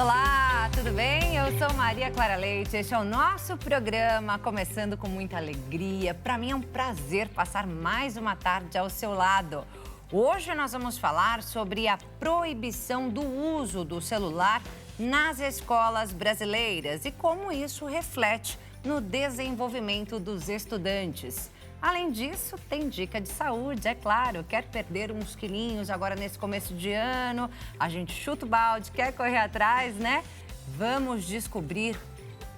Olá, tudo bem? Eu sou Maria Clara Leite, este é o nosso programa, começando com muita alegria. Para mim é um prazer passar mais uma tarde ao seu lado. Hoje nós vamos falar sobre a proibição do uso do celular nas escolas brasileiras e como isso reflete no desenvolvimento dos estudantes. Além disso, tem dica de saúde, é claro. Quer perder uns quilinhos agora nesse começo de ano? A gente chuta o balde, quer correr atrás, né? Vamos descobrir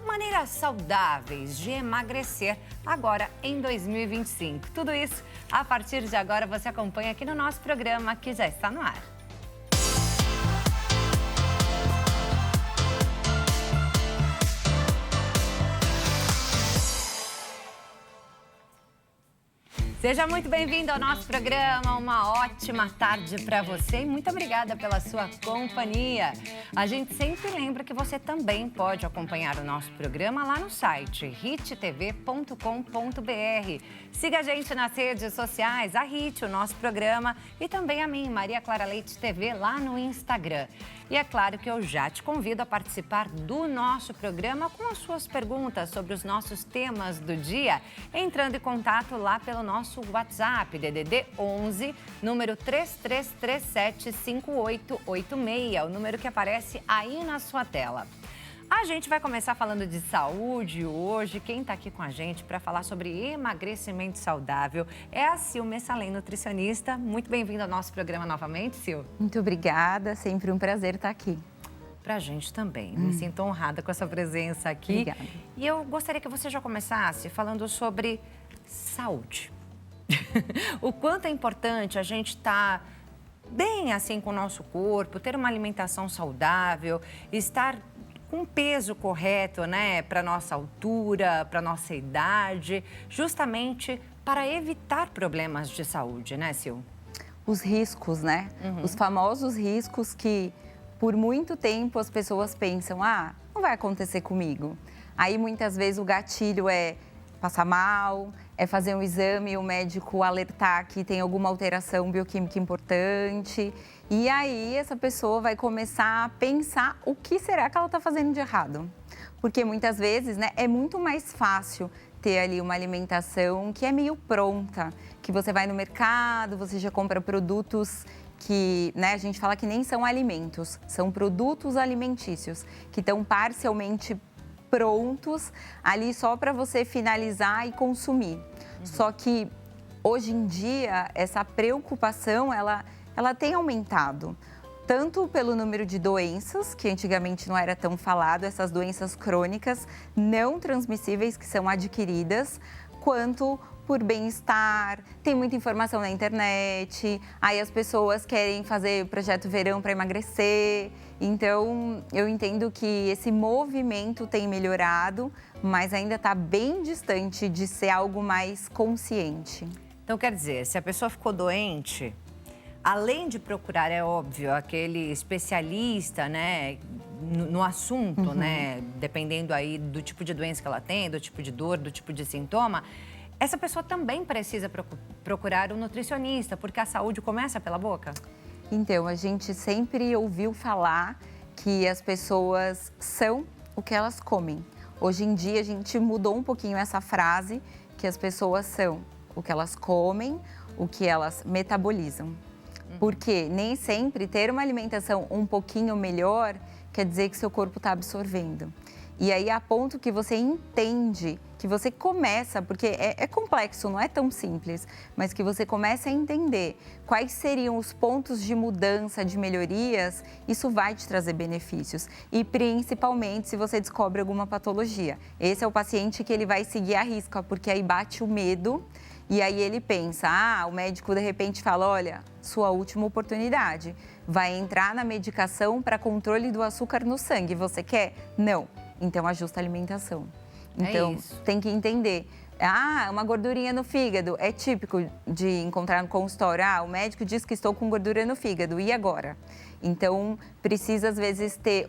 maneiras saudáveis de emagrecer agora em 2025. Tudo isso, a partir de agora, você acompanha aqui no nosso programa, que já está no ar. Seja muito bem-vindo ao nosso programa, uma ótima tarde para você e muito obrigada pela sua companhia. A gente sempre lembra que você também pode acompanhar o nosso programa lá no site hittv.com.br. Siga a gente nas redes sociais, a Hit, o nosso programa, e também a mim, Maria Clara Leite TV, lá no Instagram. E é claro que eu já te convido a participar do nosso programa com as suas perguntas sobre os nossos temas do dia, entrando em contato lá pelo nosso WhatsApp, DDD 11, número 33375886, o número que aparece aí na sua tela. A gente vai começar falando de saúde hoje. Quem está aqui com a gente para falar sobre emagrecimento saudável é a Sil Messalem, nutricionista. Muito bem-vinda ao nosso programa novamente, Sil. Muito obrigada, sempre um prazer estar aqui. Para a gente também. Me sinto honrada com a sua presença aqui. Obrigada. E eu gostaria que você já começasse falando sobre saúde. O quanto é importante a gente estar bem assim com o nosso corpo, ter uma alimentação saudável, estar com o peso correto, né, para nossa altura, para nossa idade, justamente para evitar problemas de saúde, né, Sil? Os riscos, né? Os famosos riscos que por muito tempo as pessoas pensam, não vai acontecer comigo. Aí muitas vezes o gatilho é passar mal, é fazer um exame e o médico alertar que tem alguma alteração bioquímica importante. E aí essa pessoa vai começar a pensar o que será que ela está fazendo de errado. Porque muitas vezes, né, é muito mais fácil ter ali uma alimentação que é meio pronta, que você vai no mercado, você já compra produtos que, né, a gente fala que nem são alimentos, são produtos alimentícios, que estão parcialmente prontos ali só para você finalizar e consumir. Só que hoje em dia essa preocupação ela tem aumentado, tanto pelo número de doenças, que antigamente não era tão falado, essas doenças crônicas não transmissíveis que são adquiridas, quanto por bem-estar, tem muita informação na internet, aí as pessoas querem fazer projeto verão para emagrecer. Então, eu entendo que esse movimento tem melhorado, mas ainda está bem distante de ser algo mais consciente. Então, quer dizer, se a pessoa ficou doente, além de procurar, é óbvio, aquele especialista, né, no assunto, né, dependendo aí do tipo de doença que ela tem, do tipo de dor, do tipo de sintoma, essa pessoa também precisa procurar um nutricionista, porque a saúde começa pela boca? Então, a gente sempre ouviu falar que as pessoas são o que elas comem. Hoje em dia, a gente mudou um pouquinho essa frase, que as pessoas são o que elas comem, o que elas metabolizam. Porque nem sempre ter uma alimentação um pouquinho melhor quer dizer que seu corpo está absorvendo. E aí, a ponto que você entende, que você começa, porque é complexo, não é tão simples, mas que você começa a entender quais seriam os pontos de mudança, de melhorias, isso vai te trazer benefícios. E principalmente se você descobre alguma patologia. Esse é o paciente que ele vai seguir a risca, porque aí bate o medo e aí ele pensa, o médico de repente fala, olha, sua última oportunidade, vai entrar na medicação para controle do açúcar no sangue, você quer? Não. Então, ajusta a alimentação. Então, tem que entender. Uma gordurinha no fígado. É típico de encontrar no consultório. O médico diz que estou com gordura no fígado. E agora? Então, precisa, às vezes, ter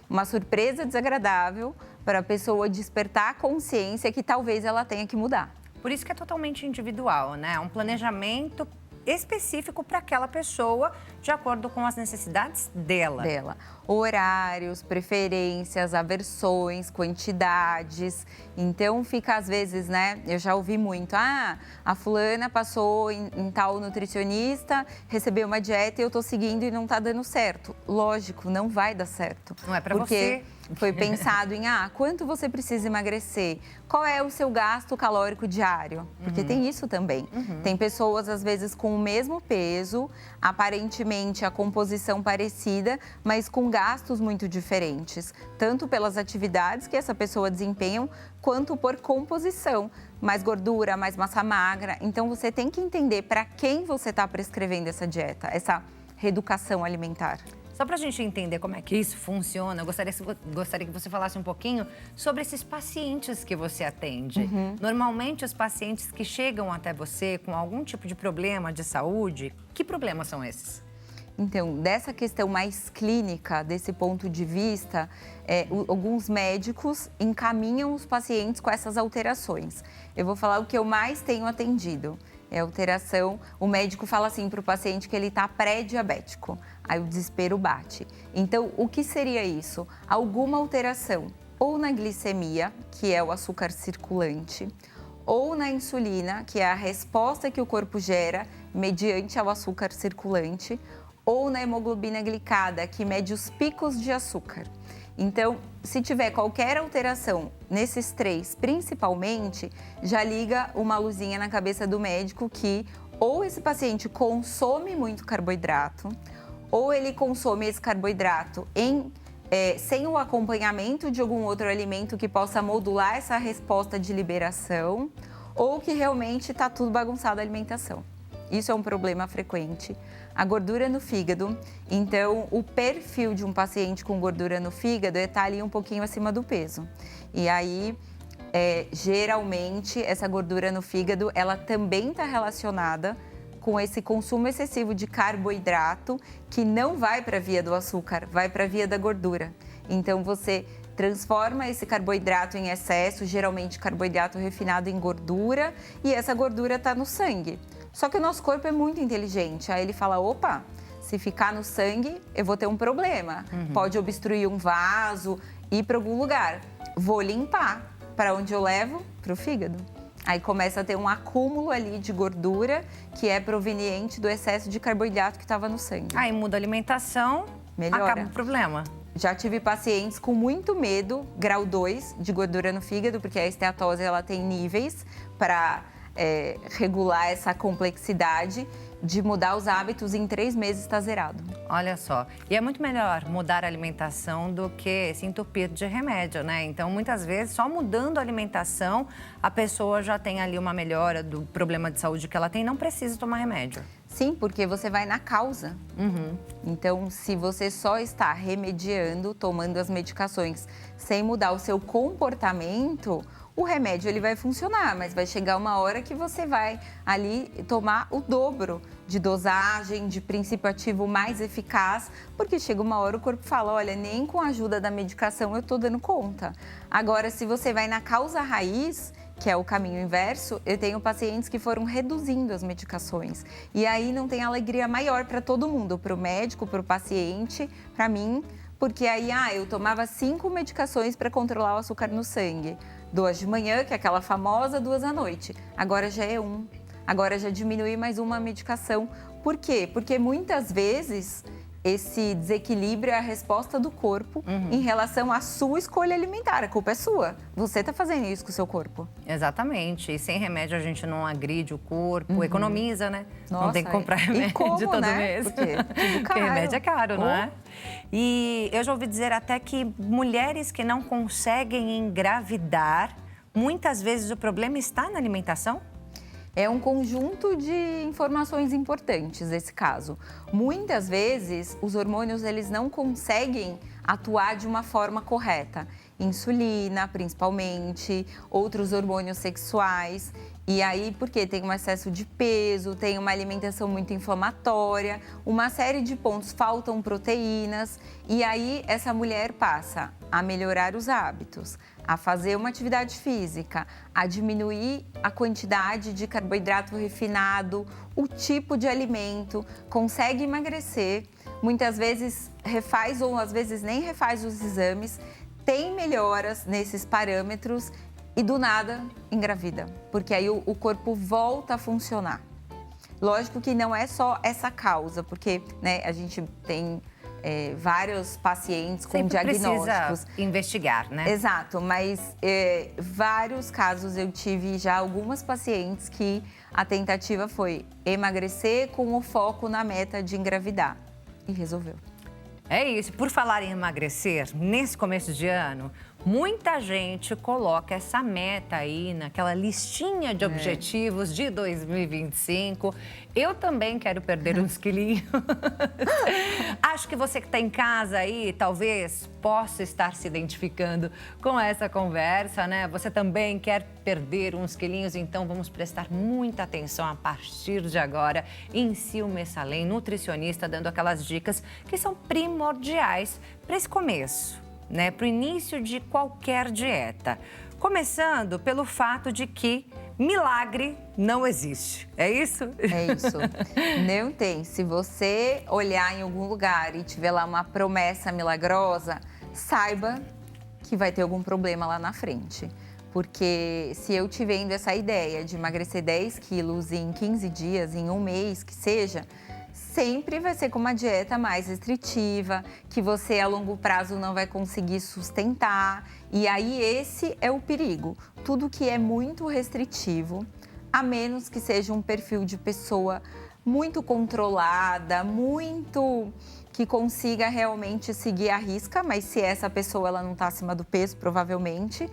uma surpresa desagradável para a pessoa despertar a consciência que talvez ela tenha que mudar. Por isso que é totalmente individual, né? Um planejamento específico para aquela pessoa, de acordo com as necessidades dela. Horários, preferências, aversões, quantidades. Então, fica às vezes, né? Eu já ouvi muito. A fulana passou em tal nutricionista, recebeu uma dieta e eu tô seguindo e não tá dando certo. Lógico, não vai dar certo. Não é pra você. Foi pensado em, quanto você precisa emagrecer? Qual é o seu gasto calórico diário? Porque tem isso também. Tem pessoas, às vezes, com o mesmo peso, aparentemente a composição parecida, mas com gastos muito diferentes. Tanto pelas atividades que essa pessoa desempenha, quanto por composição. Mais gordura, mais massa magra. Então, você tem que entender para quem você está prescrevendo essa dieta, essa reeducação alimentar. Só para a gente entender como é que isso funciona, eu gostaria que você falasse um pouquinho sobre esses pacientes que você atende. Normalmente, os pacientes que chegam até você com algum tipo de problema de saúde, que problemas são esses? Então, dessa questão mais clínica, desse ponto de vista, alguns médicos encaminham os pacientes com essas alterações. Eu vou falar o que eu mais tenho atendido. É alteração, o médico fala assim para o paciente que ele está pré-diabético, aí o desespero bate. Então, o que seria isso? Alguma alteração, ou na glicemia, que é o açúcar circulante, ou na insulina, que é a resposta que o corpo gera mediante ao açúcar circulante, ou na hemoglobina glicada, que mede os picos de açúcar. Então, se tiver qualquer alteração nesses três, principalmente, já liga uma luzinha na cabeça do médico que ou esse paciente consome muito carboidrato, ou ele consome esse carboidrato sem o acompanhamento de algum outro alimento que possa modular essa resposta de liberação, ou que realmente está tudo bagunçado a alimentação. Isso é um problema frequente. A gordura no fígado, então o perfil de um paciente com gordura no fígado está ali um pouquinho acima do peso. E aí, geralmente, essa gordura no fígado, ela também está relacionada com esse consumo excessivo de carboidrato que não vai para a via do açúcar, vai para a via da gordura. Então, você transforma esse carboidrato em excesso, geralmente carboidrato refinado, em gordura, e essa gordura está no sangue. Só que o nosso corpo é muito inteligente, aí ele fala, opa, se ficar no sangue, eu vou ter um problema. Pode obstruir um vaso, ir para algum lugar. Vou limpar. Para onde eu levo? Para o fígado. Aí começa a ter um acúmulo ali de gordura que é proveniente do excesso de carboidrato que estava no sangue. Aí muda a alimentação, melhora. Acaba o problema. Já tive pacientes com muito medo, grau 2 de gordura no fígado, porque a esteatose ela tem níveis para regular essa complexidade de mudar os hábitos em 3 meses está zerado. Olha só, e é muito melhor mudar a alimentação do que se entupir de remédio, né? Então, muitas vezes, só mudando a alimentação, a pessoa já tem ali uma melhora do problema de saúde que ela tem, não precisa tomar remédio. Sim, porque você vai na causa. Então, se você só está remediando, tomando as medicações, sem mudar o seu comportamento, o remédio ele vai funcionar, mas vai chegar uma hora que você vai ali tomar o dobro de dosagem, de princípio ativo mais eficaz, porque chega uma hora o corpo fala, olha, nem com a ajuda da medicação eu estou dando conta. Agora, se você vai na causa raiz, que é o caminho inverso, eu tenho pacientes que foram reduzindo as medicações. E aí não tem alegria maior para todo mundo, para o médico, para o paciente, para mim, porque aí eu tomava 5 medicações para controlar o açúcar no sangue. 2 de manhã, que é aquela famosa, 2 à noite. Agora já é 1. Agora já diminui mais uma medicação. Por quê? Porque muitas vezes esse desequilíbrio é a resposta do corpo em relação à sua escolha alimentar. A culpa é sua. Você está fazendo isso com o seu corpo. Exatamente. E sem remédio a gente não agride o corpo, economiza, né? Nossa, não tem que comprar remédio todo mês. Porque tudo caro. Porque remédio é caro, não é? E eu já ouvi dizer até que mulheres que não conseguem engravidar, muitas vezes o problema está na alimentação? É um conjunto de informações importantes esse caso. Muitas vezes, os hormônios eles não conseguem atuar de uma forma correta. Insulina, principalmente, outros hormônios sexuais. E aí, porque tem um excesso de peso, tem uma alimentação muito inflamatória, uma série de pontos, faltam proteínas. E aí, essa mulher passa a melhorar os hábitos, a fazer uma atividade física, a diminuir a quantidade de carboidrato refinado, o tipo de alimento, consegue emagrecer, muitas vezes refaz ou às vezes nem refaz os exames, tem melhoras nesses parâmetros e do nada engravida, porque aí o corpo volta a funcionar. Lógico que não é só essa causa, porque né, a gente tem vários pacientes com sempre diagnósticos. Precisa investigar, né? Exato, mas vários casos eu tive já algumas pacientes que a tentativa foi emagrecer com o foco na meta de engravidar e resolveu. É isso. Por falar em emagrecer, nesse começo de ano, muita gente coloca essa meta aí naquela listinha de objetivos de 2025. Eu também quero perder uns quilinhos. Acho que você que está em casa aí, talvez possa estar se identificando com essa conversa, né? Você também quer perder uns quilinhos, então vamos prestar muita atenção a partir de agora em Silmê Salem, nutricionista, dando aquelas dicas que são primordiais para esse começo, né? Para o início de qualquer dieta. Começando pelo fato de que milagre não existe. É isso? É isso. Não tem. Se você olhar em algum lugar e tiver lá uma promessa milagrosa, saiba que vai ter algum problema lá na frente. Porque se eu te vendo essa ideia de emagrecer 10 quilos em 15 dias, em um mês, que seja, sempre vai ser com uma dieta mais restritiva, que você a longo prazo não vai conseguir sustentar. E aí esse é o perigo. Tudo que é muito restritivo, a menos que seja um perfil de pessoa muito controlada, muito que consiga realmente seguir a risca, mas se essa pessoa ela não está acima do peso, provavelmente,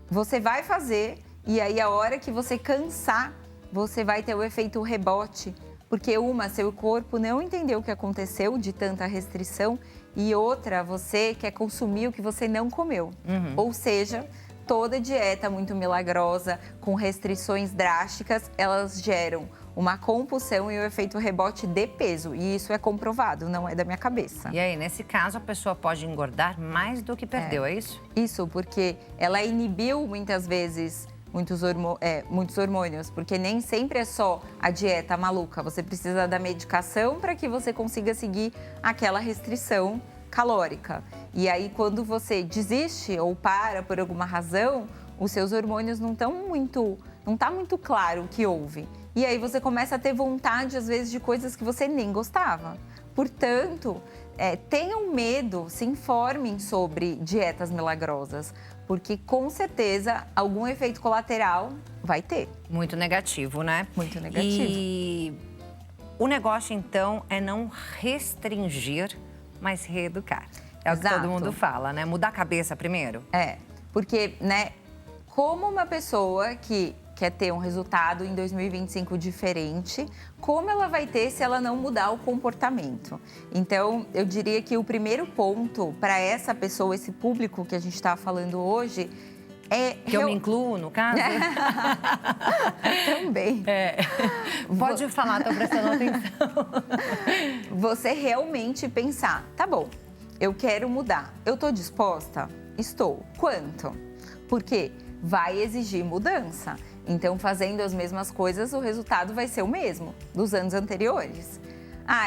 você vai fazer e aí a hora que você cansar, você vai ter o efeito rebote. Porque seu corpo não entendeu o que aconteceu de tanta restrição e outra, você quer consumir o que você não comeu. Ou seja, toda dieta muito milagrosa, com restrições drásticas, elas geram uma compulsão e o efeito rebote de peso. E isso é comprovado, não é da minha cabeça. E aí, nesse caso, a pessoa pode engordar mais do que perdeu, é isso? Isso, porque ela inibiu muitas vezes muitos hormônios, porque nem sempre é só a dieta maluca. Você precisa da medicação para que você consiga seguir aquela restrição calórica. E aí, quando você desiste ou para por alguma razão, os seus hormônios não está muito claro o que houve. E aí você começa a ter vontade, às vezes, de coisas que você nem gostava. Portanto, tenham medo, se informem sobre dietas milagrosas, porque com certeza algum efeito colateral vai ter. Muito negativo, né? Muito negativo. E o negócio, então, é não restringir, mas reeducar. É o que todo mundo fala, né? Mudar a cabeça primeiro. Porque, né, como uma pessoa que quer ter um resultado em 2025 diferente, como ela vai ter se ela não mudar o comportamento? Então, eu diria que o primeiro ponto para essa pessoa, esse público que a gente está falando hoje, é... Que eu me incluo, no caso? Também. Pode falar, estou prestando atenção. Você realmente pensar, tá bom, eu quero mudar, eu estou disposta? Estou. Quanto? Porque vai exigir mudança. Então, fazendo as mesmas coisas, o resultado vai ser o mesmo dos anos anteriores.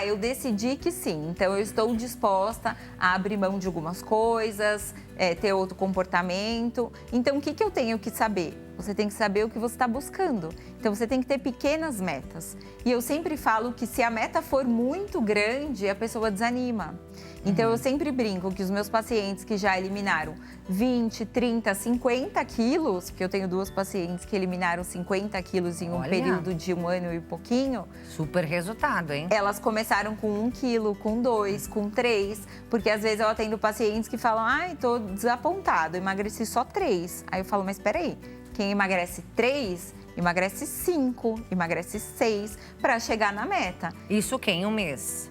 Eu decidi que sim, então eu estou disposta a abrir mão de algumas coisas, ter outro comportamento. Então, o que eu tenho que saber? Você tem que saber o que você está buscando. Então, você tem que ter pequenas metas. E eu sempre falo que se a meta for muito grande, a pessoa desanima. Então, eu sempre brinco que os meus pacientes que já eliminaram 20, 30, 50 quilos, porque eu tenho 2 pacientes que eliminaram 50 quilos em um período de 1 ano e pouquinho. Super resultado, hein? Elas começaram com 1 quilo, com 2, com 3, porque às vezes eu atendo pacientes que falam, tô desapontado, emagreci só 3. Aí eu falo, mas peraí, quem emagrece 3, emagrece 5, emagrece 6, para chegar na meta. Isso o quê? Em um mês?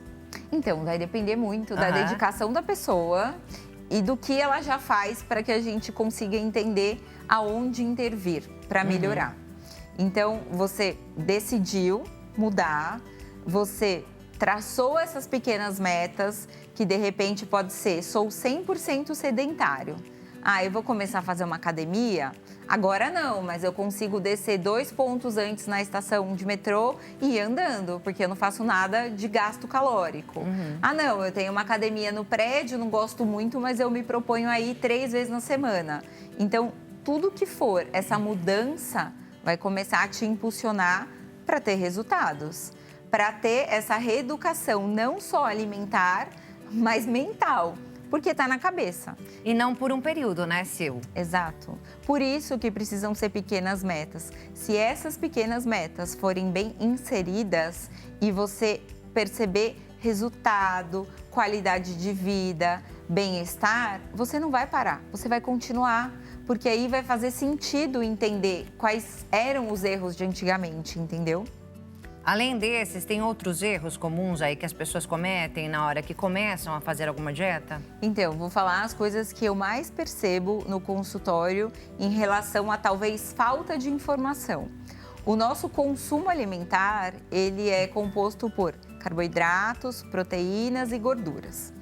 Então, vai depender muito da dedicação da pessoa e do que ela já faz para que a gente consiga entender aonde intervir para melhorar. Então, você decidiu mudar, você traçou essas pequenas metas, que de repente pode ser, sou 100% sedentário. Eu vou começar a fazer uma academia? Agora não, mas eu consigo descer 2 pontos antes na estação de metrô e ir andando, porque eu não faço nada de gasto calórico. Não, eu tenho uma academia no prédio, não gosto muito, mas eu me proponho a ir 3 vezes na semana. Então, tudo que for essa mudança vai começar a te impulsionar para ter resultados, para ter essa reeducação não só alimentar, mas mental, porque está na cabeça. E não por um período, né, Sil? Exato. Por isso que precisam ser pequenas metas. Se essas pequenas metas forem bem inseridas e você perceber resultado, qualidade de vida, bem-estar, você não vai parar, você vai continuar. Porque aí vai fazer sentido entender quais eram os erros de antigamente, entendeu? Além desses, tem outros erros comuns aí que as pessoas cometem na hora que começam a fazer alguma dieta? Então, vou falar as coisas que eu mais percebo no consultório em relação a talvez falta de informação. O nosso consumo alimentar, ele é composto por carboidratos, proteínas e gorduras.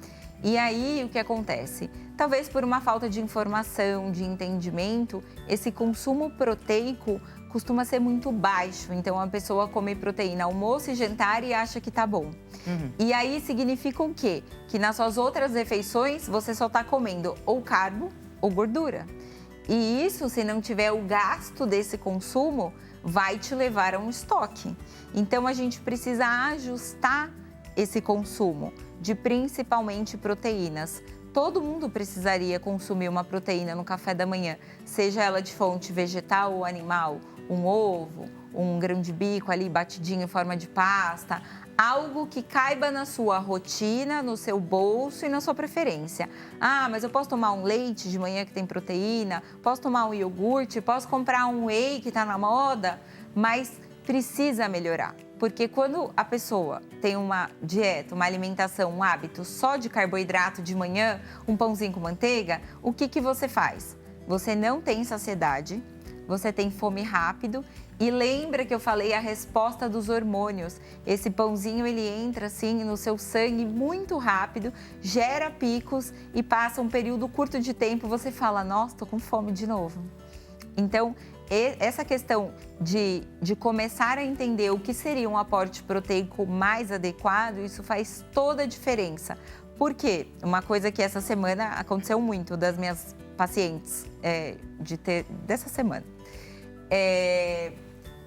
E aí, o que acontece? Talvez por uma falta de informação, de entendimento, esse consumo proteico costuma ser muito baixo. Então, a pessoa come proteína almoço e jantar e acha que tá bom. E aí, significa o quê? Que nas suas outras refeições, você só tá comendo ou carbo ou gordura. E isso, se não tiver o gasto desse consumo, vai te levar a um estoque. Então, a gente precisa ajustar esse consumo de principalmente proteínas. Todo mundo precisaria consumir uma proteína no café da manhã, seja ela de fonte vegetal ou animal, um ovo, um grão de bico ali batidinho em forma de pasta, algo que caiba na sua rotina, no seu bolso e na sua preferência. Mas eu posso tomar um leite de manhã que tem proteína, posso tomar um iogurte, posso comprar um whey que está na moda, mas precisa melhorar. Porque quando a pessoa tem uma dieta, uma alimentação, um hábito só de carboidrato de manhã, um pãozinho com manteiga, o que você faz? Você não tem saciedade, você tem fome rápido e lembra que eu falei a resposta dos hormônios. Esse pãozinho, ele entra assim no seu sangue muito rápido, gera picos e passa um período curto de tempo, você fala, nossa, tô com fome de novo. Então, essa questão de começar a entender o que seria um aporte proteico mais adequado, isso faz toda a diferença. Por quê? Uma coisa que essa semana aconteceu muito das minhas pacientes dessa semana.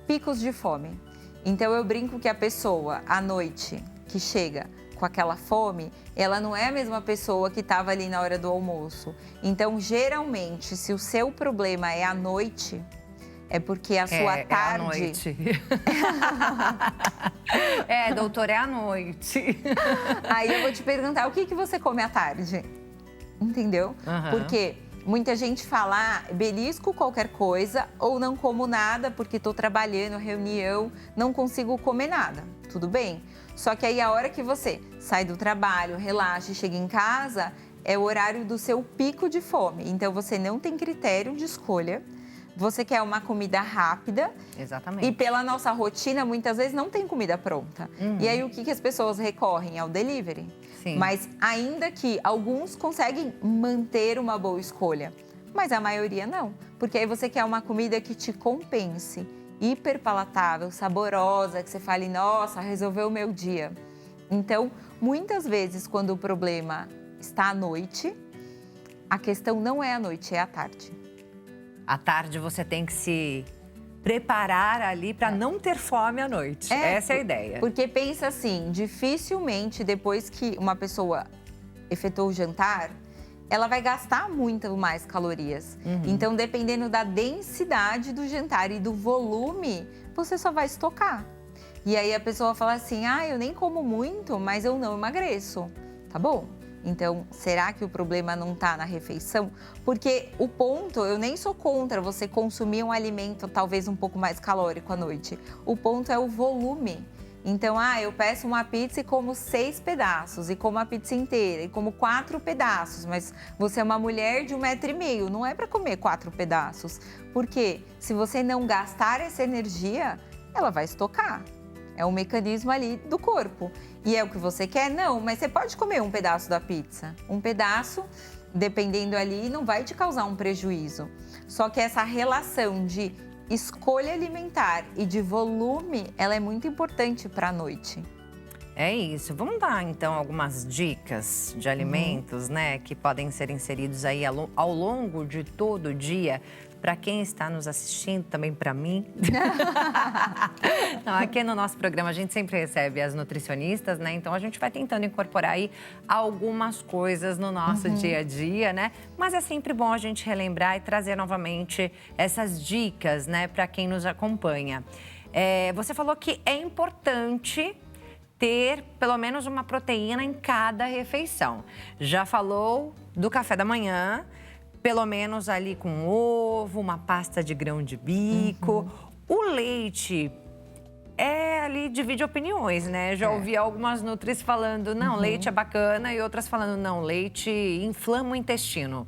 Picos de fome. Então, eu brinco que a pessoa, à noite, que chega com aquela fome, ela não é a mesma pessoa que estava ali na hora do almoço. Então, geralmente, se o seu problema é à noite, é porque a sua tarde... É à noite. Doutor, é à noite. Aí eu vou te perguntar, o que você come à tarde? Entendeu? Porque muita gente fala, belisco qualquer coisa ou não como nada porque estou trabalhando, reunião, não consigo comer nada. Tudo bem? Só que aí a hora que você sai do trabalho, relaxa e chega em casa, é o horário do seu pico de fome. Então, você não tem critério de escolha. Você quer uma comida rápida. Exatamente. E pela nossa rotina, muitas vezes não tem comida pronta. E aí, o que as pessoas recorrem? Ao delivery. Sim. Mas ainda que alguns conseguem manter uma boa escolha, mas a maioria não. Porque aí você quer uma comida que te compense, hiper palatável, saborosa, que você fale, nossa, resolveu o meu dia. Então, muitas vezes, quando o problema está à noite, a questão não é à noite, é à tarde. À tarde você tem que se preparar ali para não ter fome à noite. Essa é a ideia. Porque pensa assim, dificilmente depois que uma pessoa efetuou o jantar, ela vai gastar muito mais calorias. Então, dependendo da densidade do jantar e do volume, você só vai estocar. E aí a pessoa fala assim, eu nem como muito, mas eu não emagreço. Tá bom? Então, será que o problema não está na refeição? Porque o ponto, eu nem sou contra você consumir um alimento talvez um pouco mais calórico à noite. O ponto é o volume. Então, eu peço uma pizza e como 6 pedaços, e como a pizza inteira, e como 4 pedaços. Mas você é uma mulher de 1,5 m, não é para comer 4 pedaços. Porque se você não gastar essa energia, ela vai estocar. É um mecanismo ali do corpo. E é o que você quer? Não, mas você pode comer um pedaço da pizza. Um pedaço, dependendo ali, não vai te causar um prejuízo. Só que essa relação de escolha alimentar e de volume, ela é muito importante para a noite. É isso. Vamos dar, então, algumas dicas de alimentos, né, que podem ser inseridos aí ao longo de todo o dia, para quem está nos assistindo, também para mim. Não, aqui no nosso programa a gente sempre recebe as nutricionistas, né? Então a gente vai tentando incorporar aí algumas coisas no nosso dia a dia, né? Mas é sempre bom a gente relembrar e trazer novamente essas dicas, né, para quem nos acompanha. Você falou que é importante ter pelo menos uma proteína em cada refeição. Já falou do café da manhã, pelo menos ali com ovo, uma pasta de grão de bico. O leite ali divide opiniões, né? Já ouvi algumas nutris falando, não, leite é bacana, e outras falando, não, leite inflama o intestino.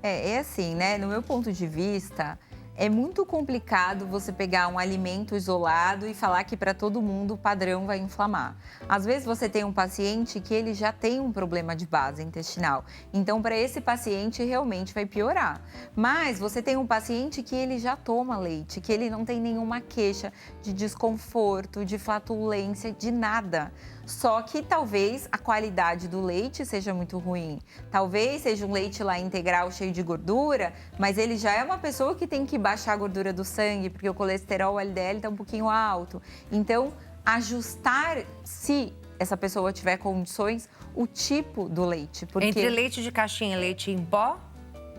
É assim, né? No meu ponto de vista, é muito complicado você pegar um alimento isolado e falar que para todo mundo o padrão vai inflamar. Às vezes você tem um paciente que ele já tem um problema de base intestinal. Então, para esse paciente, realmente vai piorar. Mas você tem um paciente que ele já toma leite, que ele não tem nenhuma queixa de desconforto, de flatulência, de nada. Só que talvez a qualidade do leite seja muito ruim. Talvez seja um leite lá integral cheio de gordura, mas ele já é uma pessoa que tem que baixar a gordura do sangue, porque o colesterol, o LDL está um pouquinho alto. Então, ajustar, se essa pessoa tiver condições, o tipo do leite. Porque... Entre leite de caixinha e leite em pó,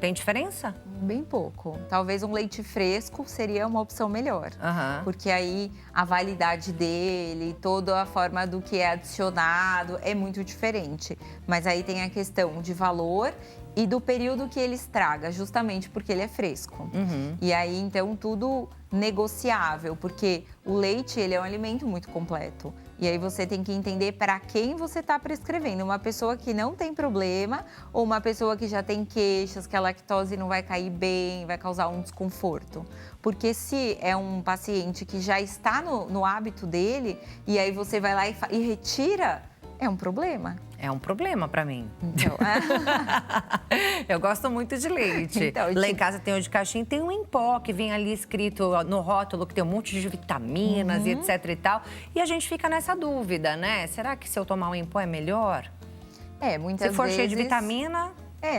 tem diferença? Bem pouco. Talvez um leite fresco seria uma opção melhor. Porque aí a validade dele, toda a forma do que é adicionado é muito diferente. Mas aí tem a questão de valor e do período que ele estraga, justamente porque ele é fresco. E aí, então, tudo negociável, porque o leite, ele é um alimento muito completo. E aí você tem que entender para quem você está prescrevendo. Uma pessoa que não tem problema ou uma pessoa que já tem queixas, que a lactose não vai cair bem, vai causar um desconforto. Porque se é um paciente que já está no hábito dele e aí você vai lá e retira, é um problema. É um problema para mim. Então, eu gosto muito de leite. Então, lá em casa tem o de caixinha, tem um em pó que vem ali escrito no rótulo que tem um monte de vitaminas e etc e tal. E a gente fica nessa dúvida, né? Será que se eu tomar um em pó é melhor? Muitas vezes... Se for cheio de vitamina,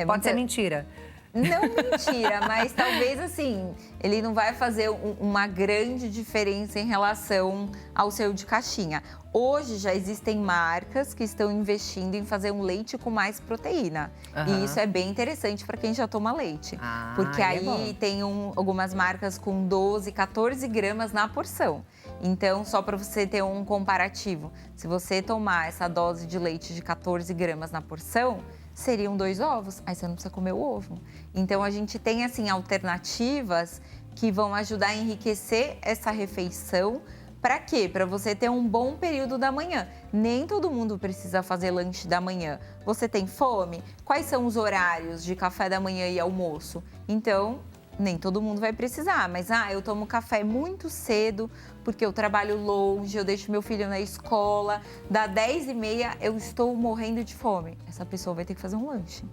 pode ser mentira. Não mentira, mas talvez assim, ele não vai fazer uma grande diferença em relação ao seu de caixinha. Hoje já existem marcas que estão investindo em fazer um leite com mais proteína. E isso é bem interessante para quem já toma leite. Porque aí tem algumas marcas com 12, 14 gramas na porção. Então, só para você ter um comparativo, se você tomar essa dose de leite de 14 gramas na porção, seriam 2 ovos, aí você não precisa comer o ovo. Então, a gente tem, assim, alternativas que vão ajudar a enriquecer essa refeição. Para quê? Para você ter um bom período da manhã. Nem todo mundo precisa fazer lanche da manhã. Você tem fome? Quais são os horários de café da manhã e almoço? Então, nem todo mundo vai precisar, mas eu tomo café muito cedo, porque eu trabalho longe, eu deixo meu filho na escola, dá 10h30, eu estou morrendo de fome. Essa pessoa vai ter que fazer um lanche.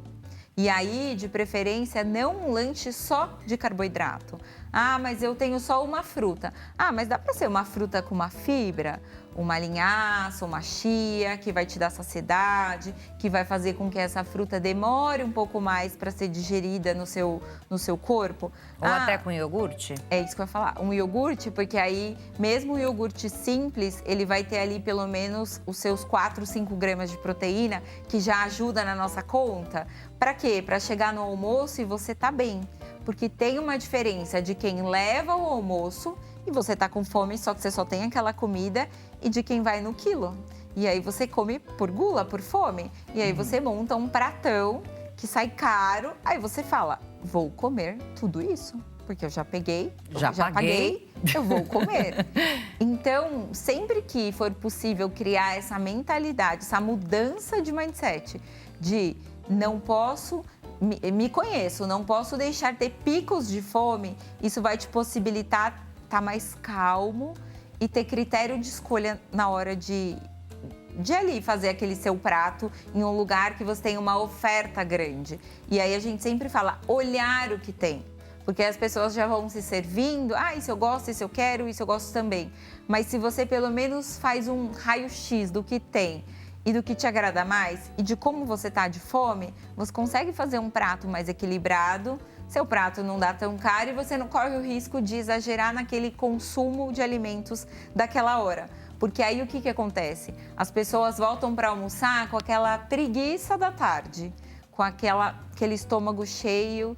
E aí, de preferência, não um lanche só de carboidrato. Mas eu tenho só uma fruta. Mas dá para ser uma fruta com uma fibra? Uma linhaça, uma chia, que vai te dar saciedade, que vai fazer com que essa fruta demore um pouco mais para ser digerida no seu corpo. Ou até com iogurte? É isso que eu ia falar. Um iogurte, porque aí, mesmo o iogurte simples, ele vai ter ali pelo menos os seus 4, 5 gramas de proteína, que já ajuda na nossa conta. Para quê? Para chegar no almoço e você tá bem. Porque tem uma diferença de quem leva o almoço e você tá com fome, só que você só tem aquela comida, e de quem vai no quilo. E aí você come por gula, por fome. E aí você monta um pratão que sai caro, aí você fala, vou comer tudo isso. porque eu já peguei, já paguei, eu vou comer. Então, sempre que for possível criar essa mentalidade, essa mudança de mindset, de não posso, me conheço, não posso deixar ter picos de fome, isso vai te possibilitar estar mais calmo e ter critério de escolha na hora de ali fazer aquele seu prato em um lugar que você tem uma oferta grande. E aí a gente sempre fala, olhar o que tem. Porque as pessoas já vão se servindo, isso eu gosto, isso eu quero, isso eu gosto também. Mas se você pelo menos faz um raio-x do que tem e do que te agrada mais e de como você está de fome, você consegue fazer um prato mais equilibrado, seu prato não dá tão caro e você não corre o risco de exagerar naquele consumo de alimentos daquela hora. Porque aí o que acontece? As pessoas voltam para almoçar com aquela preguiça da tarde, com aquele estômago cheio,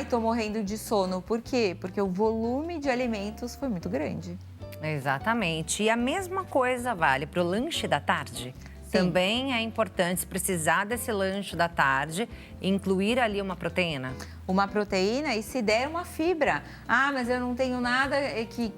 tô morrendo de sono. Por quê? Porque o volume de alimentos foi muito grande. Exatamente. E a mesma coisa vale para o lanche da tarde? Sim. Também é importante, se precisar desse lanche da tarde, incluir ali uma proteína? Uma proteína e se der uma fibra. Mas eu não tenho nada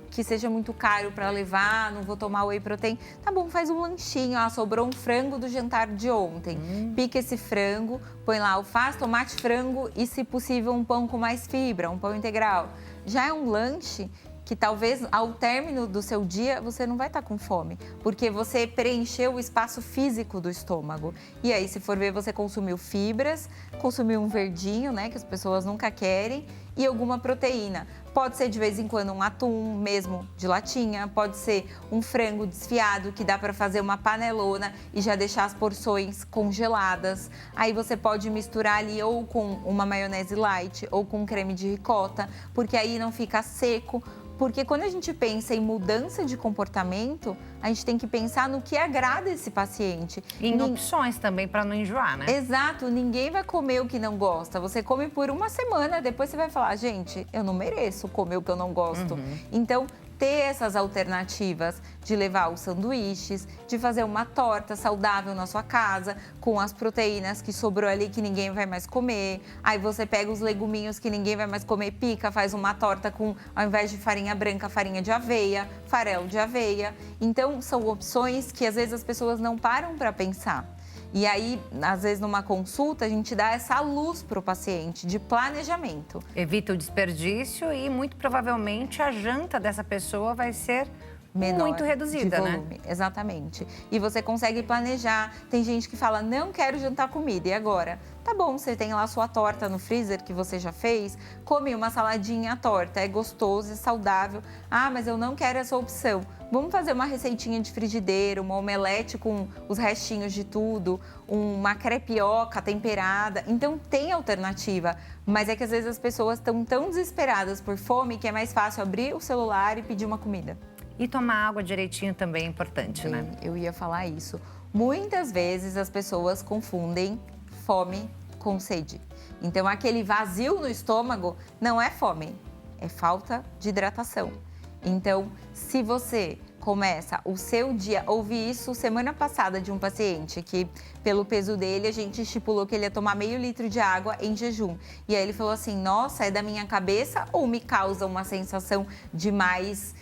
que seja muito caro para levar, não vou tomar whey protein. Tá bom, faz um lanchinho. Sobrou um frango do jantar de ontem. Pica esse frango, põe lá alface, tomate, frango e, se possível, um pão com mais fibra, um pão integral. Já é um lanche que talvez ao término do seu dia você não vai estar com fome, porque você preencheu o espaço físico do estômago. E aí, se for ver, você consumiu fibras, consumiu um verdinho, né, que as pessoas nunca querem, e alguma proteína. Pode ser de vez em quando um atum mesmo de latinha, pode ser um frango desfiado que dá para fazer uma panelona e já deixar as porções congeladas. Aí você pode misturar ali ou com uma maionese light ou com creme de ricota, porque aí não fica seco. Porque quando a gente pensa em mudança de comportamento, a gente tem que pensar no que agrada esse paciente. E em opções também para não enjoar, né? Exato, ninguém vai comer o que não gosta. Você come por uma semana, depois você vai falar, gente, eu não mereço comer o que eu não gosto. Então, ter essas alternativas de levar os sanduíches, de fazer uma torta saudável na sua casa, com as proteínas que sobrou ali que ninguém vai mais comer. Aí você pega os leguminhos que ninguém vai mais comer, pica, faz uma torta com, ao invés de farinha branca, farinha de aveia, farelo de aveia. Então, são opções que às vezes as pessoas não param para pensar. E aí, às vezes, numa consulta, a gente dá essa luz para o paciente de planejamento. Evita o desperdício e, muito provavelmente, a janta dessa pessoa vai ser menor, muito reduzida, de volume, né? Exatamente. E você consegue planejar. Tem gente que fala, não quero jantar comida, e agora? Tá bom, você tem lá sua torta no freezer que você já fez, come uma saladinha à torta, é gostoso e saudável. Mas eu não quero essa opção. Vamos fazer uma receitinha de frigideira, uma omelete com os restinhos de tudo, uma crepioca temperada. Então, tem alternativa, mas é que às vezes as pessoas estão tão desesperadas por fome que é mais fácil abrir o celular e pedir uma comida. E tomar água direitinho também é importante, né? Eu ia falar isso. Muitas vezes as pessoas confundem fome com sede. Então, aquele vazio no estômago não é fome, é falta de hidratação. Então, se você começa o seu dia, ouvi isso semana passada de um paciente que, pelo peso dele, a gente estipulou que ele ia tomar meio litro de água em jejum. E aí ele falou assim, nossa, é da minha cabeça ou me causa uma sensação de mais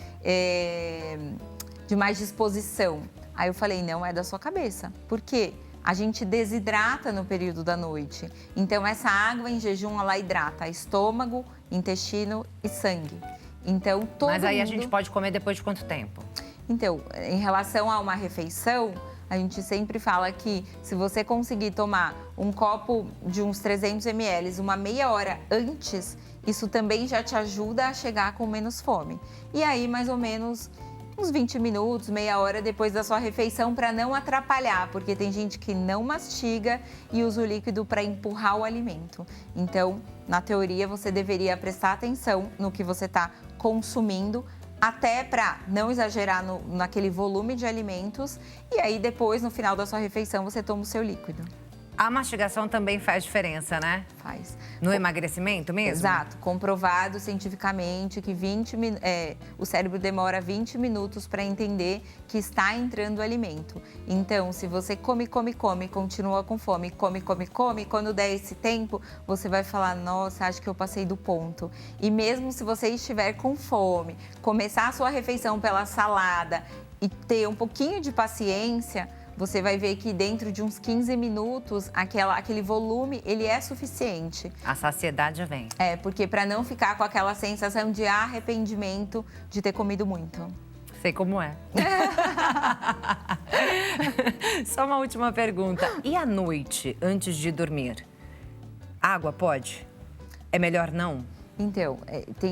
disposição? Aí eu falei, não, é da sua cabeça. Por quê? A gente desidrata no período da noite. Então, essa água em jejum, ela hidrata estômago, intestino e sangue. Então, Mas aí a gente pode comer depois de quanto tempo? Então, em relação a uma refeição, a gente sempre fala que se você conseguir tomar um copo de uns 300 ml uma meia hora antes, isso também já te ajuda a chegar com menos fome. E aí, mais ou menos uns 20 minutos, meia hora depois da sua refeição para não atrapalhar, porque tem gente que não mastiga e usa o líquido para empurrar o alimento. Então, na teoria, você deveria prestar atenção no que você está consumindo, até para não exagerar naquele volume de alimentos. E aí, depois, no final da sua refeição, você toma o seu líquido. A mastigação também faz diferença, né? Faz. No emagrecimento mesmo? Exato. Comprovado cientificamente que o cérebro demora 20 minutos para entender que está entrando o alimento. Então, se você come, continua com fome, come, quando der esse tempo, você vai falar, nossa, acho que eu passei do ponto. E mesmo se você estiver com fome, começar a sua refeição pela salada e ter um pouquinho de paciência, você vai ver que dentro de uns 15 minutos, aquele volume, ele é suficiente. A saciedade vem. Porque para não ficar com aquela sensação de arrependimento de ter comido muito. Sei como é. Só uma última pergunta. E à noite, antes de dormir? Água pode? É melhor não? Então,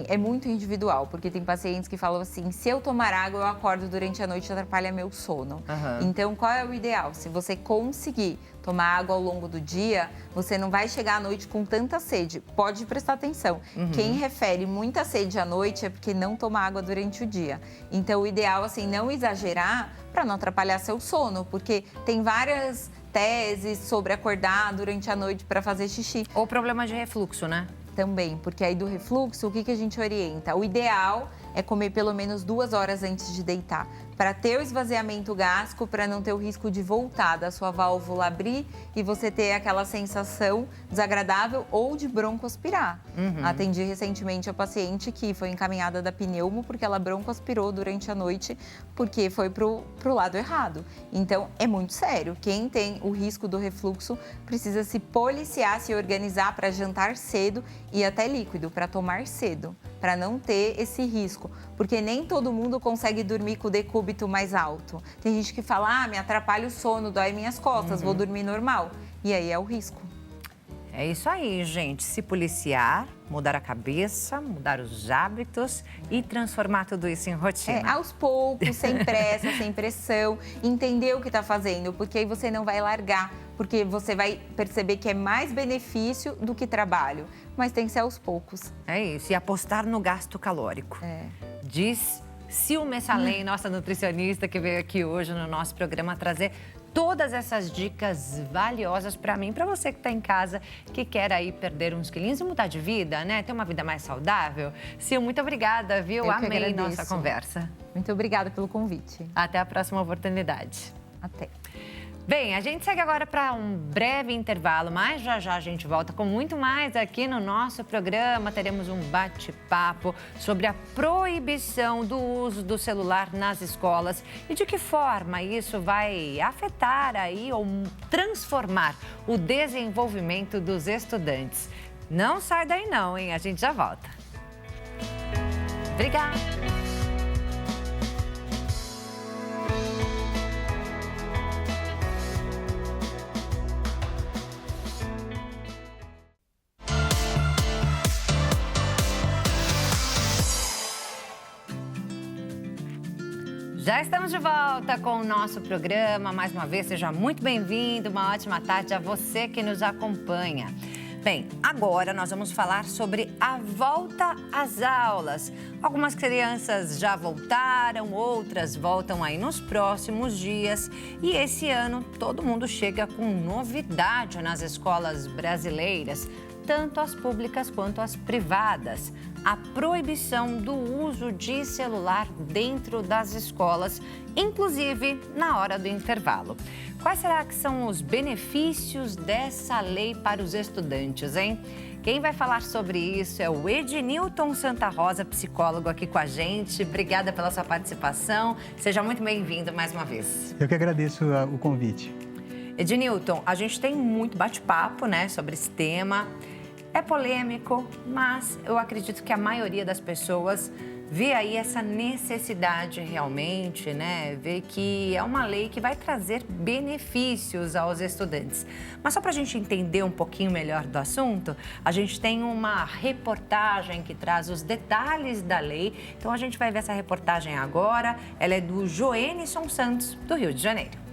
é muito individual, porque tem pacientes que falam assim, se eu tomar água, eu acordo durante a noite e atrapalha meu sono. Então, qual é o ideal? Se você conseguir tomar água ao longo do dia, você não vai chegar à noite com tanta sede. Pode prestar atenção. Quem refere muita sede à noite é porque não toma água durante o dia. Então, o ideal, assim, não exagerar para não atrapalhar seu sono, porque tem várias teses sobre acordar durante a noite para fazer xixi. Ou problema de refluxo, né? Também, porque aí do refluxo, o que a gente orienta? O ideal é comer pelo menos 2 horas antes de deitar, para ter o esvaziamento gástrico, para não ter o risco de voltar da sua válvula abrir e você ter aquela sensação desagradável ou de broncoaspirar. Atendi recentemente a paciente que foi encaminhada da pneumo porque ela broncoaspirou durante a noite porque foi pro lado errado. Então, é muito sério. Quem tem o risco do refluxo precisa se policiar, se organizar para jantar cedo e até líquido, para tomar cedo, para não ter esse risco. Porque nem todo mundo consegue dormir com o decúbito mais alto. Tem gente que fala, me atrapalha o sono, dói minhas costas, vou dormir normal. E aí é o risco. É isso aí, gente. Se policiar, mudar a cabeça, mudar os hábitos e transformar tudo isso em rotina. Aos poucos, sem pressa, sem pressão, entender o que está fazendo, porque aí você não vai largar, porque você vai perceber que é mais benefício do que trabalho, mas tem que ser aos poucos. É isso, e apostar no gasto calórico. Diz Sil Messalem, nossa nutricionista, que veio aqui hoje no nosso programa trazer todas essas dicas valiosas para mim, para você que está em casa, que quer aí perder uns quilinhos e mudar de vida, né? Ter uma vida mais saudável. Sil, muito obrigada, viu? Eu que amei agradeço. Nossa conversa. Muito obrigada pelo convite. Até a próxima oportunidade. Até. Bem, a gente segue agora para um breve intervalo, mas já a gente volta com muito mais aqui no nosso programa. Teremos um bate-papo sobre a proibição do uso do celular nas escolas e de que forma isso vai afetar aí ou transformar o desenvolvimento dos estudantes. Não sai daí não, hein? A gente já volta. Obrigada! Já estamos de volta com o nosso programa. Mais uma vez, seja muito bem-vindo. Uma ótima tarde a você que nos acompanha. Bem, agora nós vamos falar sobre a volta às aulas. Algumas crianças já voltaram, outras voltam aí nos próximos dias. E esse ano todo mundo chega com novidade nas escolas brasileiras, tanto as públicas quanto as privadas. A proibição do uso de celular dentro das escolas, inclusive na hora do intervalo. Quais será que são os benefícios dessa lei para os estudantes, hein? Quem vai falar sobre isso é o Ednilton Santa Rosa, psicólogo aqui com a gente. Obrigada pela sua participação. Seja muito bem-vindo mais uma vez. Eu que agradeço o convite. Ednilton, a gente tem muito bate-papo, né, sobre esse tema. É polêmico, mas eu acredito que a maioria das pessoas vê aí essa necessidade realmente, né? Vê que é uma lei que vai trazer benefícios aos estudantes. Mas só para a gente entender um pouquinho melhor do assunto, a gente tem uma reportagem que traz os detalhes da lei. Então a gente vai ver essa reportagem agora. Ela é do Joenison Santos, do Rio de Janeiro.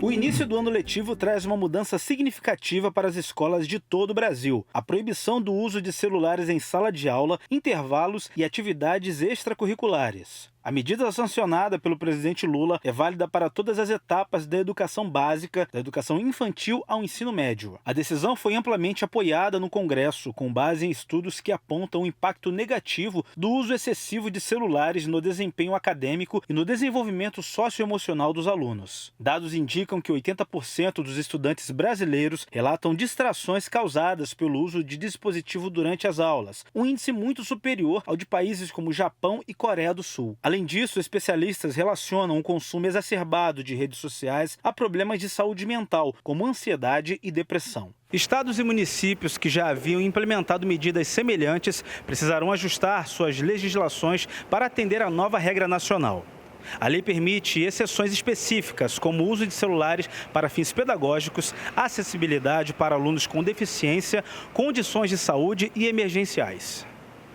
O início do ano letivo traz uma mudança significativa para as escolas de todo o Brasil. A proibição do uso de celulares em sala de aula, intervalos e atividades extracurriculares. A medida sancionada pelo presidente Lula é válida para todas as etapas da educação básica, da educação infantil ao ensino médio. A decisão foi amplamente apoiada no Congresso, com base em estudos que apontam o impacto negativo do uso excessivo de celulares no desempenho acadêmico e no desenvolvimento socioemocional dos alunos. Dados indicam que 80% dos estudantes brasileiros relatam distrações causadas pelo uso de dispositivo durante as aulas, um índice muito superior ao de países como Japão e Coreia do Sul. Além disso, especialistas relacionam o consumo exacerbado de redes sociais a problemas de saúde mental, como ansiedade e depressão. Estados e municípios que já haviam implementado medidas semelhantes precisarão ajustar suas legislações para atender à nova regra nacional. A lei permite exceções específicas, como o uso de celulares para fins pedagógicos, acessibilidade para alunos com deficiência, condições de saúde e emergenciais.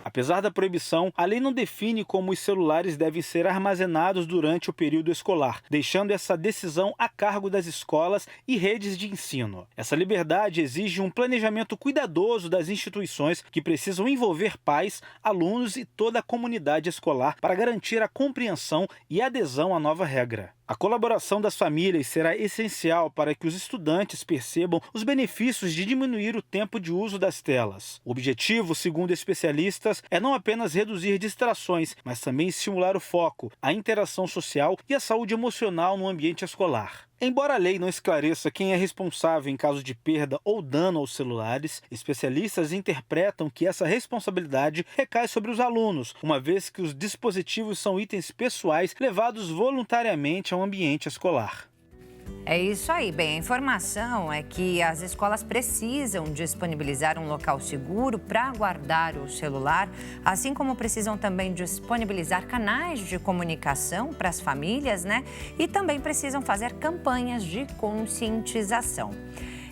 Apesar da proibição, a lei não define como os celulares devem ser armazenados durante o período escolar, deixando essa decisão a cargo das escolas e redes de ensino. Essa liberdade exige um planejamento cuidadoso das instituições, que precisam envolver pais, alunos e toda a comunidade escolar para garantir a compreensão e adesão à nova regra. A colaboração das famílias será essencial para que os estudantes percebam os benefícios de diminuir o tempo de uso das telas. O objetivo, segundo especialistas, é não apenas reduzir distrações, mas também estimular o foco, a interação social e a saúde emocional no ambiente escolar. Embora a lei não esclareça quem é responsável em caso de perda ou dano aos celulares, especialistas interpretam que essa responsabilidade recai sobre os alunos, uma vez que os dispositivos são itens pessoais levados voluntariamente ao ambiente escolar. É isso aí. Bem, a informação é que as escolas precisam disponibilizar um local seguro para guardar o celular, assim como precisam também disponibilizar canais de comunicação para as famílias, né? E também precisam fazer campanhas de conscientização.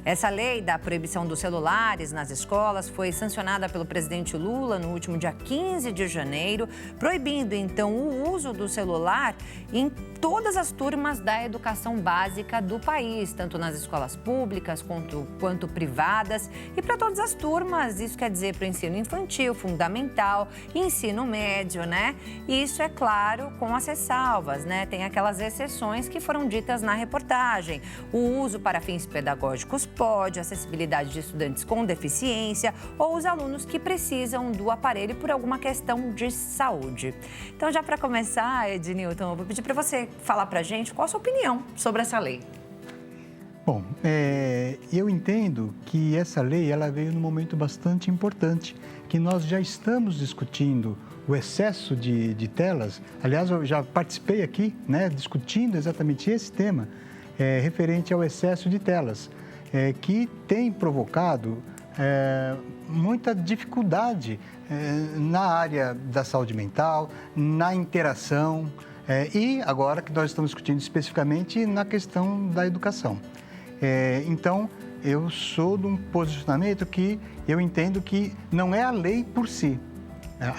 Essa lei da proibição dos celulares nas escolas foi sancionada pelo presidente Lula no último dia 15 de janeiro, proibindo então o uso do celular em todas as turmas da educação básica do país, tanto nas escolas públicas quanto privadas, e para todas as turmas. Isso quer dizer para o ensino infantil, fundamental, ensino médio, né? E isso é claro com as ressalvas, né? Tem aquelas exceções que foram ditas na reportagem. O uso para fins pedagógicos pode, acessibilidade de estudantes com deficiência ou os alunos que precisam do aparelho por alguma questão de saúde. Então, já para começar, Ednilton, eu vou pedir para você falar para a gente qual a sua opinião sobre essa lei. Bom, eu entendo que essa lei ela veio num momento bastante importante, que nós já estamos discutindo o excesso de telas. Aliás, eu já participei aqui, né, discutindo exatamente esse tema, referente ao excesso de telas, que tem provocado muita dificuldade na área da saúde mental, na interação e agora que nós estamos discutindo especificamente na questão da educação. Então, eu sou de um posicionamento que eu entendo que não é a lei por si.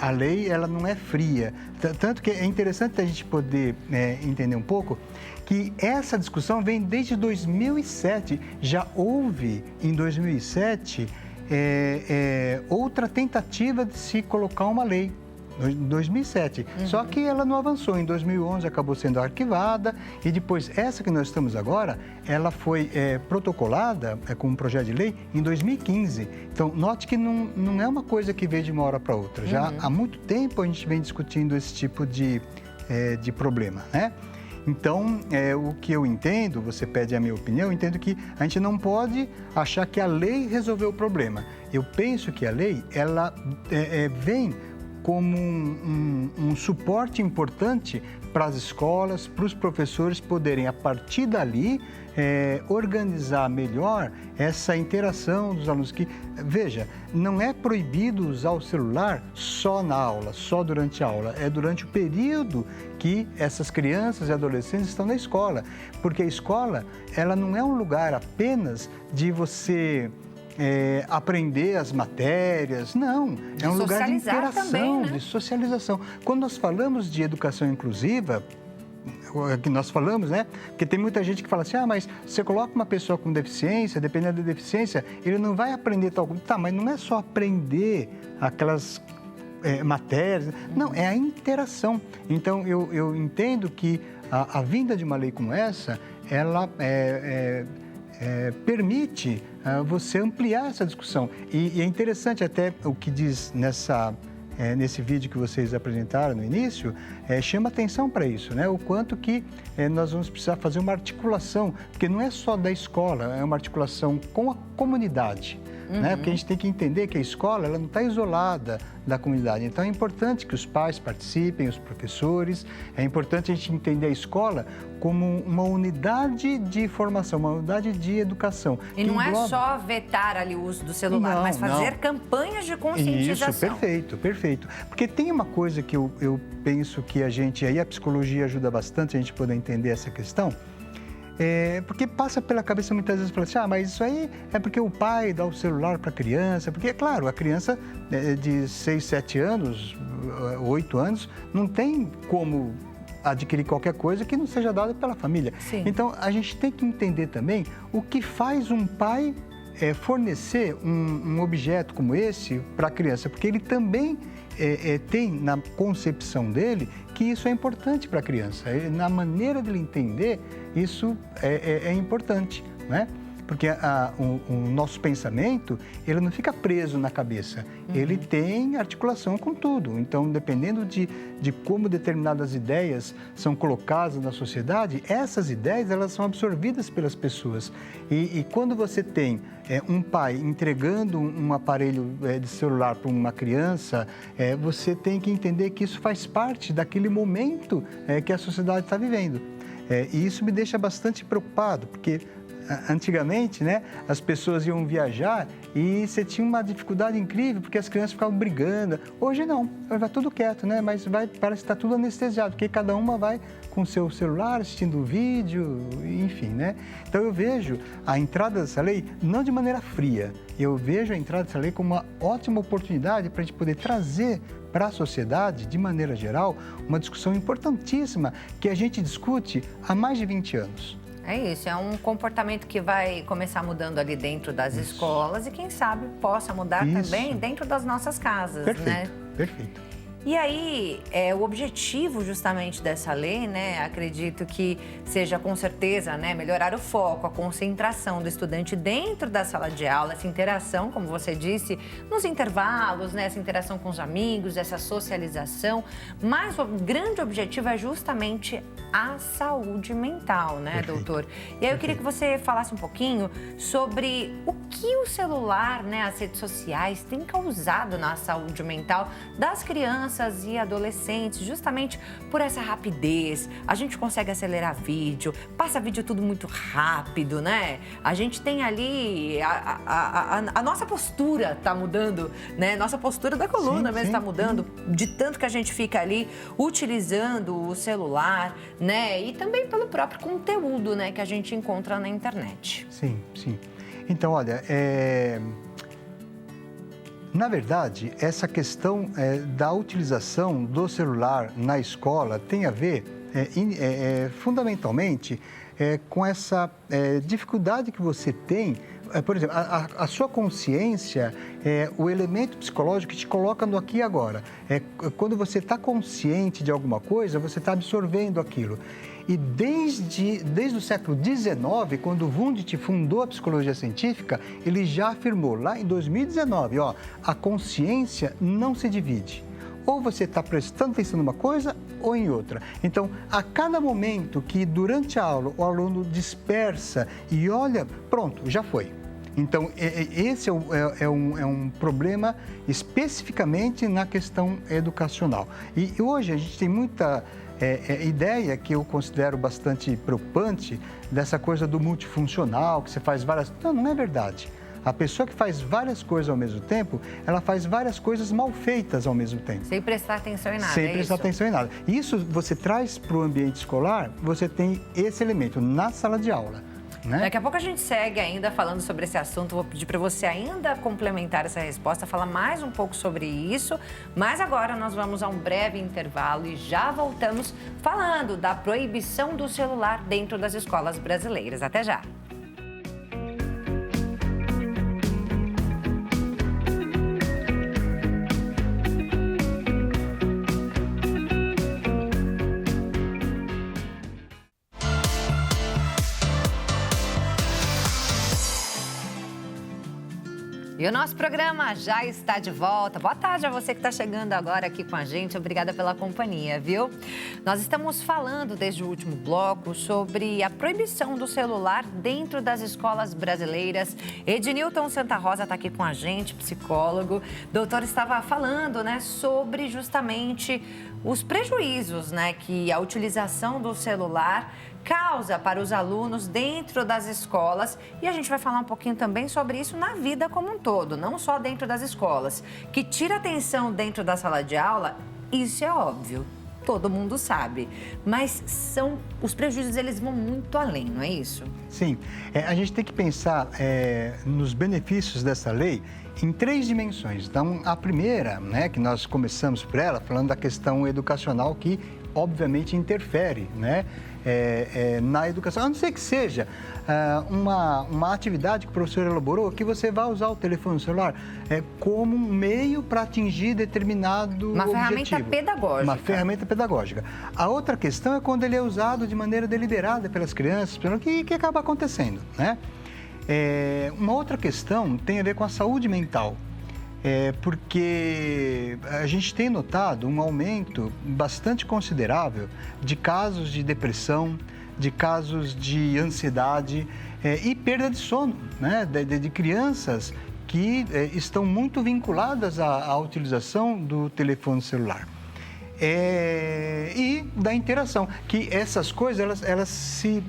A lei, ela não é fria. Tanto que é interessante a gente poder entender um pouco que essa discussão vem desde 2007. Já houve, em 2007, outra tentativa de se colocar uma lei. Em 2007. Só que ela não avançou. Em 2011 acabou sendo arquivada e depois essa que nós estamos agora, ela foi protocolada com um projeto de lei em 2015. Então, note que não é uma coisa que veio de uma hora para outra. Já há muito tempo a gente vem discutindo esse tipo de problema, né? Então, o que eu entendo, você pede a minha opinião, eu entendo que a gente não pode achar que a lei resolveu o problema. Eu penso que a lei, ela vem como um suporte importante para as escolas, para os professores poderem, a partir dali, organizar melhor essa interação dos alunos. Que, veja, não é proibido usar o celular só na aula, só durante a aula. É durante o período que essas crianças e adolescentes estão na escola. Porque a escola, ela não é um lugar apenas de você aprender as matérias, não. É um lugar de interação, também, né? De socialização. Quando nós falamos de educação inclusiva, que nós falamos, né? Porque tem muita gente que fala assim, mas você coloca uma pessoa com deficiência, dependendo da deficiência, ele não vai aprender tal coisa. Tá, mas não é só aprender aquelas matérias. Não, é a interação. Então, eu entendo que a vinda de uma lei como essa, ela permite você ampliar essa discussão. E é interessante até o que diz nesse vídeo que vocês apresentaram no início, chama atenção para isso, né? O quanto que nós vamos precisar fazer uma articulação, porque não é só da escola, é uma articulação com a comunidade. Né? Porque a gente tem que entender que a escola ela não está isolada da comunidade. Então, é importante que os pais participem, os professores. É importante a gente entender a escola como uma unidade de formação, uma unidade de educação. E não é só vetar ali o uso do celular, mas fazer campanhas de conscientização. Isso, perfeito, perfeito. Porque tem uma coisa que eu penso que aí a psicologia ajuda bastante a gente poder entender essa questão. Porque passa pela cabeça muitas vezes, fala assim, mas isso aí é porque o pai dá o celular para a criança, porque, claro, a criança de 6, 7 anos, 8 anos, não tem como adquirir qualquer coisa que não seja dada pela família. Sim. Então, a gente tem que entender também o que faz um pai fornecer um objeto como esse para a criança, porque ele também tem na concepção dele que isso é importante para a criança. Na maneira dele entender, isso é importante, né? Porque o nosso pensamento, ele não fica preso na cabeça, ele tem articulação com tudo. Então, dependendo de como determinadas ideias são colocadas na sociedade, essas ideias, elas são absorvidas pelas pessoas. E quando você tem um pai entregando um aparelho de celular para uma criança, você tem que entender que isso faz parte daquele momento que a sociedade está vivendo. E isso me deixa bastante preocupado, porque antigamente, né, as pessoas iam viajar e você tinha uma dificuldade incrível, porque as crianças ficavam brigando. Hoje não, hoje vai tudo quieto, né? Mas parece que está tudo anestesiado, porque cada uma vai com o seu celular, assistindo vídeo, enfim, né? Então eu vejo a entrada dessa lei não de maneira fria, eu vejo a entrada dessa lei como uma ótima oportunidade para a gente poder trazer para a sociedade, de maneira geral, uma discussão importantíssima que a gente discute há mais de 20 anos. É isso, é um comportamento que vai começar mudando ali dentro das escolas e quem sabe possa mudar também dentro das nossas casas, né? Perfeito. E aí, o objetivo justamente dessa lei, né, acredito que seja com certeza, né, melhorar o foco, a concentração do estudante dentro da sala de aula, essa interação, como você disse, nos intervalos, né, essa interação com os amigos, essa socialização, mas o grande objetivo é justamente a saúde mental, né, doutor? E aí eu queria que você falasse um pouquinho sobre o que o celular, né, as redes sociais têm causado na saúde mental das crianças e adolescentes, justamente por essa rapidez. A gente consegue acelerar vídeo, passa vídeo tudo muito rápido, né? A gente tem ali, a nossa postura tá mudando, né? Nossa postura da coluna mesmo tá mudando, de tanto que a gente fica ali utilizando o celular, né? E também pelo próprio conteúdo, né, que a gente encontra na internet. Sim. Então, olha, na verdade, essa questão da utilização do celular na escola tem a ver, fundamentalmente, com essa dificuldade que você tem. Por exemplo, a sua consciência é o elemento psicológico que te coloca no aqui e agora. Quando você está consciente de alguma coisa, você está absorvendo aquilo. E desde o século XIX, quando o Wundt fundou a psicologia científica, ele já afirmou, lá em 2019, a consciência não se divide. Ou você está prestando atenção numa coisa ou em outra. Então, a cada momento que durante a aula o aluno dispersa e olha, pronto, já foi. Então, esse é um problema especificamente na questão educacional. E hoje a gente tem muita ideia que eu considero bastante preocupante dessa coisa do multifuncional, que você faz várias... Não é verdade. A pessoa que faz várias coisas ao mesmo tempo, ela faz várias coisas mal feitas ao mesmo tempo. Sem prestar atenção em nada, Sem prestar atenção em nada. Isso você traz para o ambiente escolar, você tem esse elemento na sala de aula. Né? Daqui a pouco a gente segue ainda falando sobre esse assunto. Vou pedir para você ainda complementar essa resposta, falar mais um pouco sobre isso. Mas agora nós vamos a um breve intervalo e já voltamos falando da proibição do celular dentro das escolas brasileiras. Até já! E o nosso programa já está de volta. Boa tarde a você que está chegando agora aqui com a gente. Obrigada pela companhia, viu? Nós estamos falando desde o último bloco sobre a proibição do celular dentro das escolas brasileiras. Ednilton Santa Rosa está aqui com a gente, psicólogo. O doutor estava falando, né, sobre justamente os prejuízos, né, que a utilização do celular causa para os alunos dentro das escolas, e a gente vai falar um pouquinho também sobre isso na vida como um todo, não só dentro das escolas. Que tira atenção dentro da sala de aula, isso é óbvio, todo mundo sabe, mas os prejuízos, eles vão muito além, não é isso? Sim, a gente tem que pensar nos benefícios dessa lei em 3 dimensões. Então, a primeira, né, que nós começamos por ela, falando da questão educacional que, obviamente, interfere, né, na educação. A não ser que seja uma atividade que o professor elaborou, que você vai usar o telefone celular como um meio para atingir determinado objetivo. Uma ferramenta pedagógica. Uma ferramenta pedagógica. A outra questão é quando ele é usado de maneira deliberada pelas crianças, que acaba acontecendo, né? Uma outra questão tem a ver com a saúde mental. Porque a gente tem notado um aumento bastante considerável de casos de depressão, de casos de ansiedade e perda de sono, né? de crianças que estão muito vinculadas à utilização do telefone celular. E da interação, que essas coisas elas se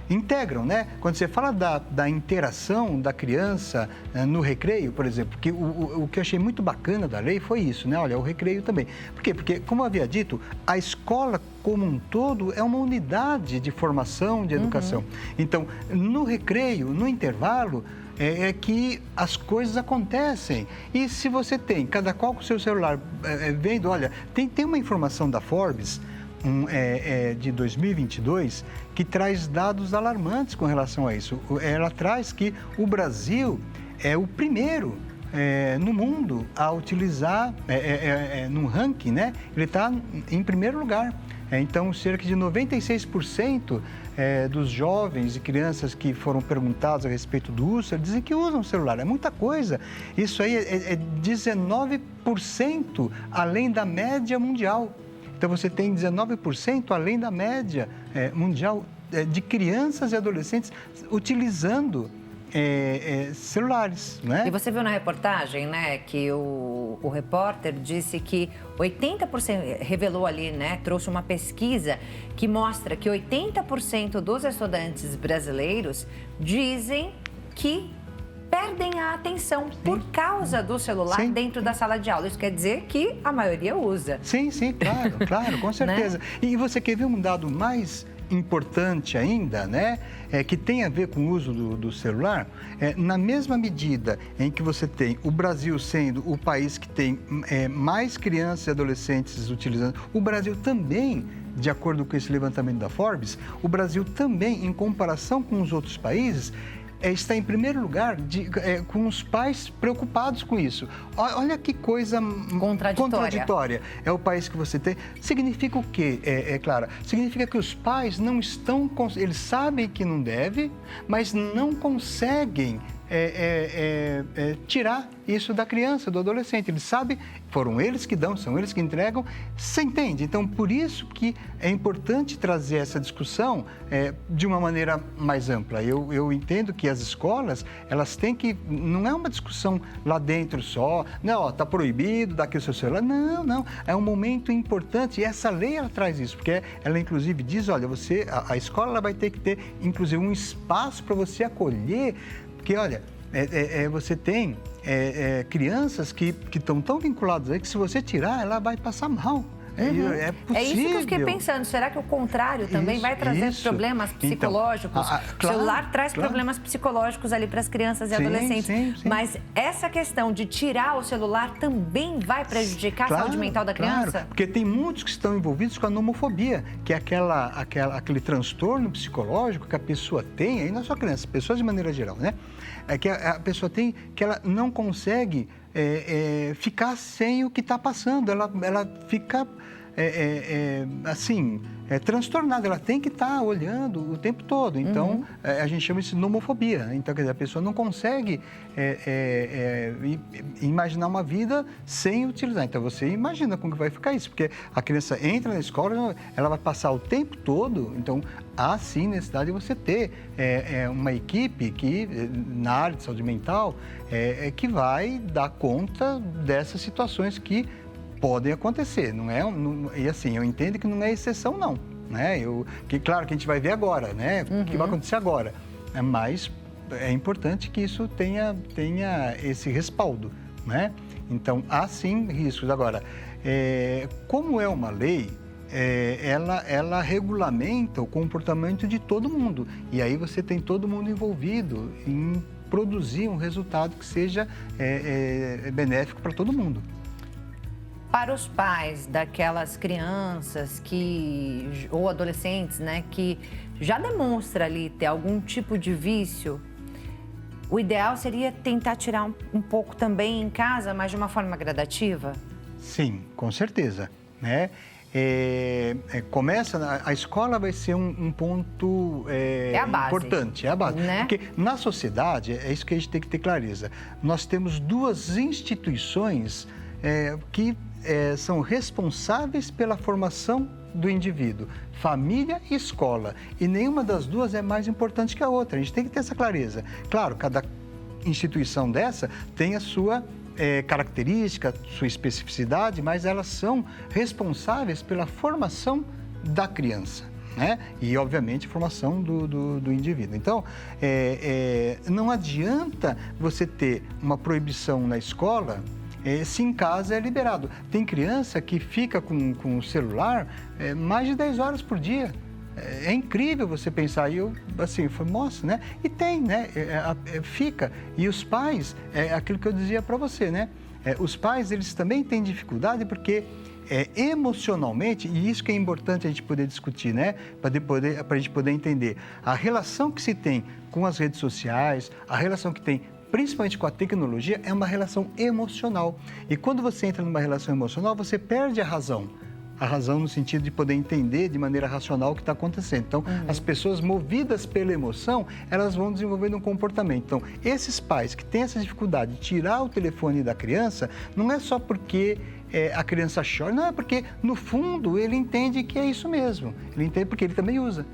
integram, né? Quando você fala da interação da criança no recreio, por exemplo, que o que eu achei muito bacana da lei foi isso, né? Olha, o recreio também. Por quê? Porque, como eu havia dito, a escola como um todo é uma unidade de formação, de educação. Então, no recreio, no intervalo, é que as coisas acontecem. E se você tem, cada qual com o seu celular, vendo, olha, tem uma informação da Forbes, de 2022, que traz dados alarmantes com relação a isso. Ela traz que o Brasil é o primeiro no mundo a utilizar, no ranking, né? Ele está em primeiro lugar. Então, cerca de 96% dos jovens e crianças que foram perguntados a respeito do uso, dizem que usam o celular. É muita coisa. Isso aí é 19% além da média mundial. Então, você tem 19% além da média mundial de crianças e adolescentes utilizando celulares, né? E você viu na reportagem, né, que o repórter disse que 80%, revelou ali, né, trouxe uma pesquisa que mostra que 80% dos estudantes brasileiros dizem que perdem a atenção por causa do celular dentro da sala de aula. Isso quer dizer que a maioria usa. Sim, claro, com certeza. Né? E você quer ver um dado mais importante ainda, né? Que tem a ver com o uso do celular? Na mesma medida em que você tem o Brasil sendo o país que tem mais crianças e adolescentes utilizando, o Brasil também, de acordo com esse levantamento da Forbes, o Brasil também, em comparação com os outros países, está em primeiro lugar com os pais preocupados com isso. Olha que coisa contraditória. É o país que você tem. Significa o quê, Clara? Significa que os pais não estão... Eles sabem que não deve, mas não conseguem tirar isso da criança, do adolescente. Eles sabem, foram eles que dão, são eles que entregam. Você entende? Então, por isso que é importante trazer essa discussão de uma maneira mais ampla. Eu entendo que as escolas, elas têm que... Não é uma discussão lá dentro só, não, está proibido, dá aqui o seu celular. Não. É um momento importante e essa lei, ela traz isso, porque ela, inclusive, diz, olha, a escola ela vai ter que ter, inclusive, um espaço para você acolher. Porque, olha, você tem crianças que estão tão vinculadas aí que se você tirar, ela vai passar mal. É possível. É isso que eu fiquei pensando. Será que o contrário também vai trazer problemas psicológicos? Então, o celular traz problemas psicológicos ali para as crianças e adolescentes. Sim. Mas essa questão de tirar o celular também vai prejudicar a saúde mental da criança? Claro, porque tem muitos que estão envolvidos com a nomofobia, que é aquele transtorno psicológico que a pessoa tem, aí não é só criança, pessoas de maneira geral, né? É que a pessoa tem, que ela não consegue ficar sem o que está passando, ela fica assim, transtornada, ela tem que estar olhando o tempo todo. Então, a gente chama isso de nomofobia. Então, quer dizer, a pessoa não consegue imaginar uma vida sem utilizar. Então, você imagina como que vai ficar isso, porque a criança entra na escola, ela vai passar o tempo todo. Então, há sim necessidade de você ter uma equipe que, na área de saúde mental, que vai dar conta dessas situações que podem acontecer, e assim, eu entendo que não é exceção, não, né? Claro que a gente vai ver agora, né? O que vai acontecer agora, mas é importante que isso tenha esse respaldo, né? Então, há sim riscos. Agora, como é uma lei, ela regulamenta o comportamento de todo mundo, e aí você tem todo mundo envolvido em produzir um resultado que seja benéfico para todo mundo. Para os pais daquelas crianças ou adolescentes, né, que já demonstra ali ter algum tipo de vício, o ideal seria tentar tirar um pouco também em casa, mas de uma forma gradativa? Sim, com certeza, né? A escola vai ser um ponto a base, importante, é a base. Né? Porque na sociedade, é isso que a gente tem que ter clareza, nós temos duas instituições que são responsáveis pela formação do indivíduo, família e escola. E nenhuma das duas é mais importante que a outra. A gente tem que ter essa clareza. Claro, cada instituição dessa tem a sua característica, sua especificidade, mas elas são responsáveis pela formação da criança, né? E, obviamente, formação do indivíduo. Então, não adianta você ter uma proibição na escola se em casa é liberado. Tem criança que fica com o celular mais de 10 horas por dia. É incrível você pensar, e eu, assim, falei, nossa, né? E tem, né? Fica. E os pais, aquilo que eu dizia para você, né? Os pais, eles também têm dificuldade porque emocionalmente, e isso que é importante a gente poder discutir, né? Para a gente poder entender a relação que se tem com as redes sociais, a relação que tem principalmente com a tecnologia, é uma relação emocional. E quando você entra numa relação emocional, você perde a razão. A razão no sentido de poder entender de maneira racional o que está acontecendo. Então, as pessoas movidas pela emoção, elas vão desenvolvendo um comportamento. Então, esses pais que têm essa dificuldade de tirar o telefone da criança, não é só porque a criança chora, não, é porque, no fundo, ele entende que é isso mesmo. Ele entende porque ele também usa.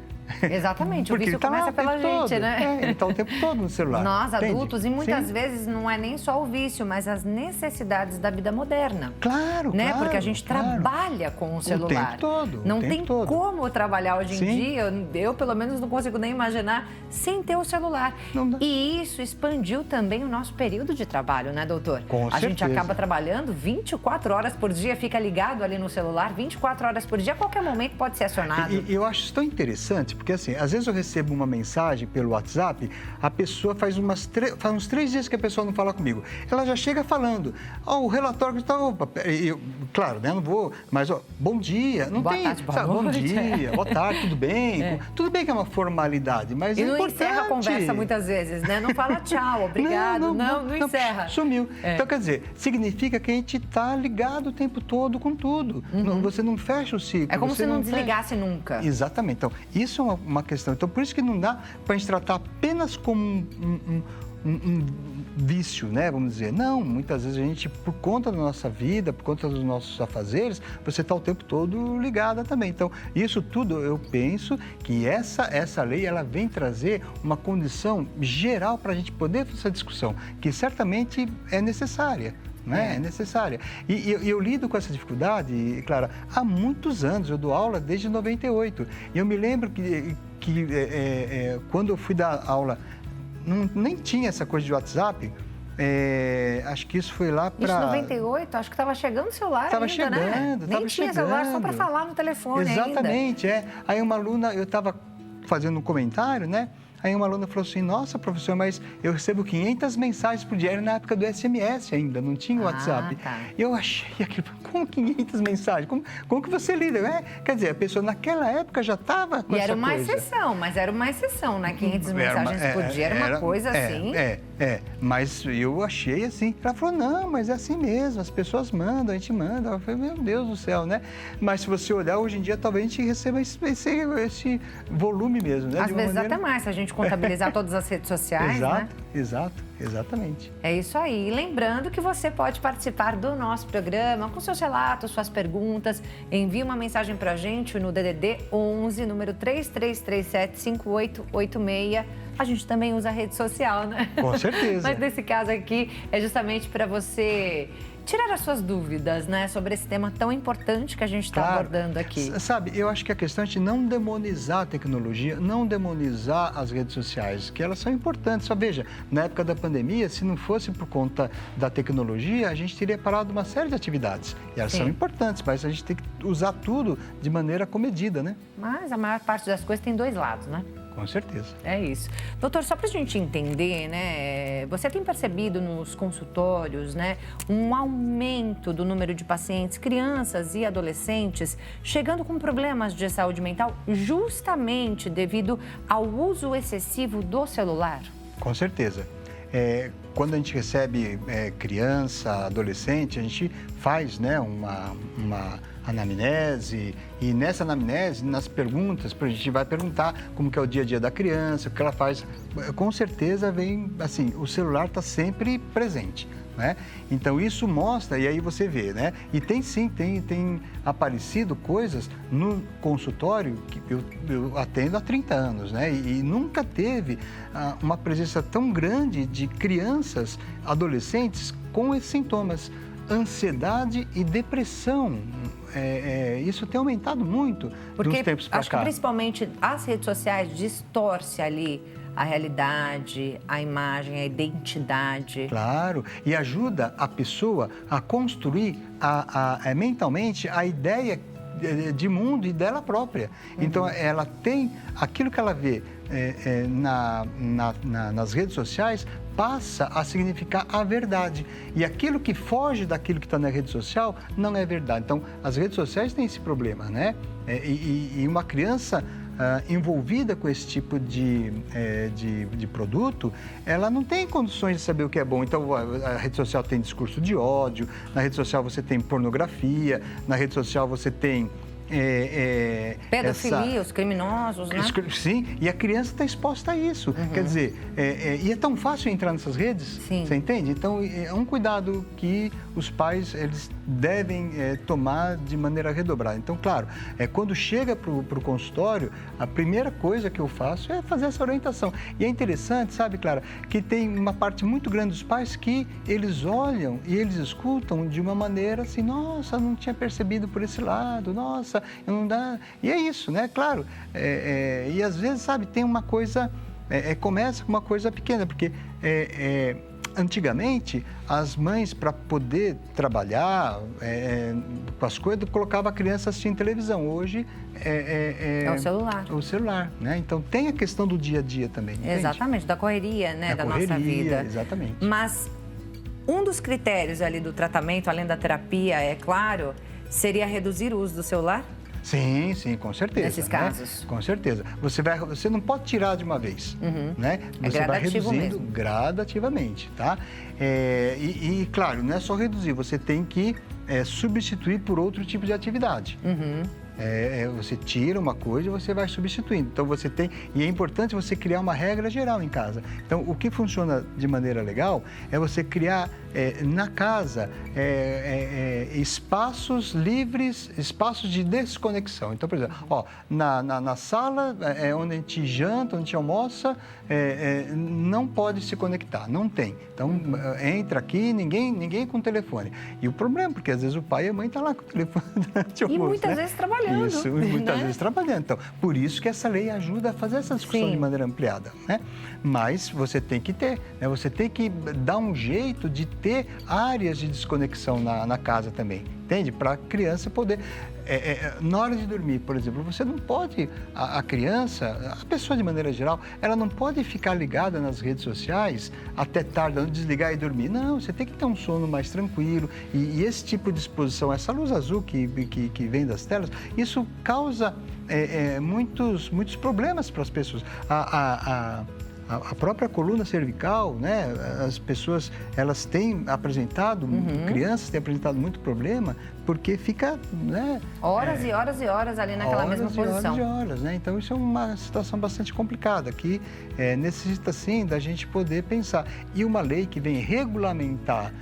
Exatamente, o vício começa pela gente, né? Ele está o tempo todo no celular. Nós, adultos, e muitas Sim. vezes não é nem só o vício, mas as necessidades da vida moderna. Claro, né? claro. Porque a gente trabalha com o celular. O tempo todo. Não tem como trabalhar hoje em Sim. dia, eu pelo menos não consigo nem imaginar, sem ter o celular. Não dá. E isso expandiu também o nosso período de trabalho, né, doutor? Com a gente certeza. acaba trabalhando 24 horas por dia, fica ligado ali no celular, 24 horas por dia, a qualquer momento pode ser acionado. E eu acho isso tão interessante, porque assim, às vezes eu recebo uma mensagem pelo WhatsApp, a pessoa faz uns 3 dias que a pessoa não fala comigo. Ela já chega falando, o relatório que está... Claro, né, não vou, mas bom dia, não boa tem... tarde, boa bom noite. dia, boa tarde, tudo bem? Tudo bem que é uma formalidade, mas E é não importante. encerra a conversa muitas vezes, né? Não fala tchau, obrigado, não encerra. Sumiu. Então, quer dizer, significa que a gente está ligado o tempo todo com tudo. Você não fecha o ciclo. É como se não fecha. desligasse nunca. Exatamente. Então, isso é uma questão. Então, por isso que não dá para a gente tratar apenas como um vício, né? Vamos dizer. Não, muitas vezes a gente, por conta da nossa vida, por conta dos nossos afazeres, você está o tempo todo ligada também. Então, isso tudo eu penso que essa lei, ela vem trazer uma condição geral para a gente poder fazer essa discussão, que certamente é necessária. Né? É necessária. E eu lido com essa dificuldade, Clara, há muitos anos. Eu dou aula desde 98. E eu me lembro que quando eu fui dar aula, nem tinha essa coisa de WhatsApp. Acho que isso foi lá para... Isso, 98? Acho que estava chegando o celular ainda, né? Nem tinha celular, só para falar no telefone. Exatamente, ainda. Aí uma aluna, eu estava fazendo um comentário, né? Aí uma aluna falou assim, nossa, professor, mas eu recebo 500 mensagens por dia. Era na época do SMS ainda, não tinha o WhatsApp. Tá. E eu achei aquilo, como 500 mensagens? Como que você lida? Quer dizer, a pessoa naquela época já estava com essa coisa. E era uma exceção, mas era uma exceção, né? 500 mensagens por dia era uma coisa assim... Mas eu achei assim. Ela falou, não, mas é assim mesmo, as pessoas mandam, a gente manda. Eu falei, meu Deus do céu, né? Mas se você olhar, hoje em dia, talvez a gente receba esse volume mesmo, né? Às vezes até mais, se a gente contabilizar todas as redes sociais, né? Exatamente. É isso aí. E lembrando que você pode participar do nosso programa com seus relatos, suas perguntas. Envie uma mensagem pra gente no DDD 11, número 3337-5886. A gente também usa a rede social, né? Com certeza. Mas nesse caso aqui é justamente para você tirar as suas dúvidas, né? Sobre esse tema tão importante que a gente está abordando aqui. Sabe, eu acho que a questão é de não demonizar a tecnologia, não demonizar as redes sociais, que elas são importantes. Só veja, na época da pandemia, se não fosse por conta da tecnologia, a gente teria parado uma série de atividades. E elas são importantes, mas a gente tem que usar tudo de maneira comedida, né? Mas a maior parte das coisas tem dois lados, né? Com certeza. É isso. Doutor, só para a gente entender, né? Você tem percebido nos consultórios, né, um aumento do número de pacientes, crianças e adolescentes, chegando com problemas de saúde mental justamente devido ao uso excessivo do celular? Com certeza. Quando a gente recebe criança, adolescente, a gente faz, né, uma anamnese, e nessa anamnese, nas perguntas, a gente vai perguntar como que é o dia a dia da criança, o que ela faz. Com certeza vem, assim, o celular está sempre presente, né? Então isso mostra, e aí você vê, né? E tem aparecido coisas no consultório que eu atendo há 30 anos, né? E nunca teve uma presença tão grande de crianças, adolescentes com esses sintomas. Ansiedade e depressão. Isso tem aumentado muito nos tempos para cá. Acho que principalmente as redes sociais distorce ali a realidade, a imagem, a identidade. Claro, e ajuda a pessoa a construir mentalmente a ideia de mundo e dela própria. Então, ela tem aquilo que ela vê nas redes sociais, passa a significar a verdade. E aquilo que foge daquilo que está na rede social não é verdade. Então, as redes sociais têm esse problema, né? E uma criança envolvida com esse tipo de produto, ela não tem condições de saber o que é bom. Então, a rede social tem discurso de ódio, na rede social você tem pornografia, na rede social você tem pedofilia, os criminosos, né? Sim, e a criança está exposta a isso. Quer dizer, e é tão fácil entrar nessas redes, Sim. Você entende? Então, é um cuidado que os pais eles devem tomar de maneira redobrada. Então, claro, quando chega para o consultório, a primeira coisa que eu faço é fazer essa orientação. E é interessante, sabe, Clara, que tem uma parte muito grande dos pais que eles olham e eles escutam de uma maneira assim, nossa, não tinha percebido por esse lado, nossa, não dá. E é isso, né? Claro. E às vezes, sabe, tem uma coisa, começa com uma coisa pequena, porque antigamente as mães, para poder trabalhar com as coisas, colocavam a criança assistindo televisão. Hoje é o celular. O celular, né? Então tem a questão do dia a dia também. Exatamente, entende? da correria, né, da correria, nossa vida. Exatamente. Mas um dos critérios ali do tratamento, além da terapia, é claro, seria reduzir o uso do celular? Sim, com certeza. Nesses casos? Com certeza. Você não pode tirar de uma vez, né? Você vai reduzindo mesmo. Gradativamente, tá? E, claro, não é só reduzir, você tem que substituir por outro tipo de atividade. Você tira uma coisa e você vai substituindo. Então, você tem... E é importante você criar uma regra geral em casa. Então, o que funciona de maneira legal é você criar na casa espaços livres, espaços de desconexão. Então, por exemplo, na sala onde a gente janta, onde a gente almoça, não pode se conectar, não tem. Então, entra aqui, ninguém com telefone. E o problema, porque às vezes o pai e a mãe estão lá com o telefone durante o almoço, e muitas vezes trabalhando. Isso, e muitas vezes trabalhando. Então, por isso que essa lei ajuda a fazer essa discussão de maneira ampliada, né? Mas você tem que ter, né? Você tem que dar um jeito de ter áreas de desconexão na casa também, entende? Para a criança poder... na hora de dormir, por exemplo, você não pode, a criança, a pessoa de maneira geral, ela não pode ficar ligada nas redes sociais até tarde, desligar e dormir. Não, você tem que ter um sono mais tranquilo. E esse tipo de exposição, essa luz azul que vem das telas, isso causa muitos problemas para as pessoas. a própria coluna cervical, né? As pessoas, elas têm apresentado, crianças têm apresentado muito problema, porque fica, né? Horas e horas e horas ali naquela mesma posição. Horas e horas, né? Então, isso é uma situação bastante complicada, que necessita, sim, da gente poder pensar. E uma lei que vem regulamentar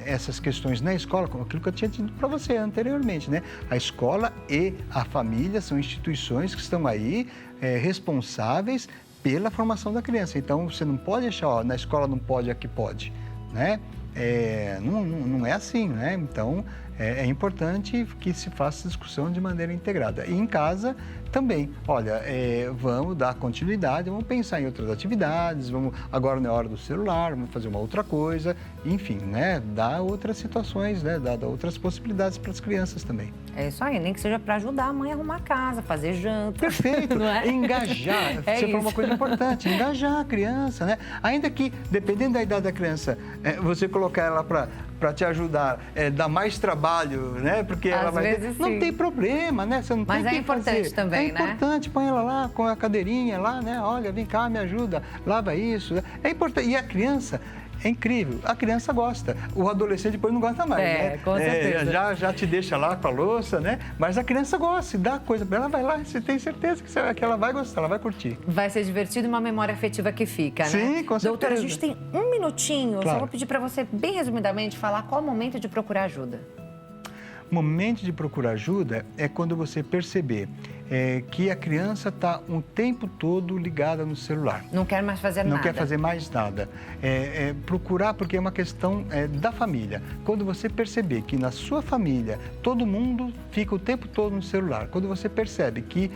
essas questões na escola, aquilo que eu tinha dito para você anteriormente, né? A escola e a família são instituições que estão aí responsáveis pela formação da criança. Então, você não pode achar, ó, na escola não pode, aqui pode, né? Não é assim, né? Então, é importante que se faça discussão de maneira integrada. E em casa também, olha, vamos dar continuidade, vamos pensar em outras atividades, agora não é hora do celular, vamos fazer uma outra coisa, enfim, né? Dar outras situações, né? Dar outras possibilidades para as crianças também. É isso aí, nem que seja para ajudar a mãe a arrumar a casa, fazer janta. Perfeito, não é? Engajar, você falou uma coisa importante, engajar a criança, né? Ainda que, dependendo da idade da criança, você colocar ela para te ajudar, dá mais trabalho, né? Porque ela Às vai vezes, não sim. tem problema, né? Você não Mas tem que é importante fazer. também, né? É importante, põe ela lá com a cadeirinha lá, né? Olha, vem cá, me ajuda, lava isso. É importante. E a criança, é incrível, a criança gosta. O adolescente depois não gosta mais, né? Com certeza. Já te deixa lá com a louça, né? Mas a criança gosta, se dá coisa para ela, vai lá, você tem certeza que ela vai gostar, ela vai curtir. Vai ser divertido e uma memória afetiva que fica, né? Sim, com certeza. Doutora, a gente tem um minutinho, Claro. só vou pedir para você, bem resumidamente, falar qual o momento de procurar ajuda. Momento de procurar ajuda é quando você perceber que a criança está o tempo todo ligada no celular. Não quer mais fazer Não nada. quer fazer mais nada. Procurar, porque é uma questão da família. Quando você perceber que na sua família todo mundo fica o tempo todo no celular, quando você percebe que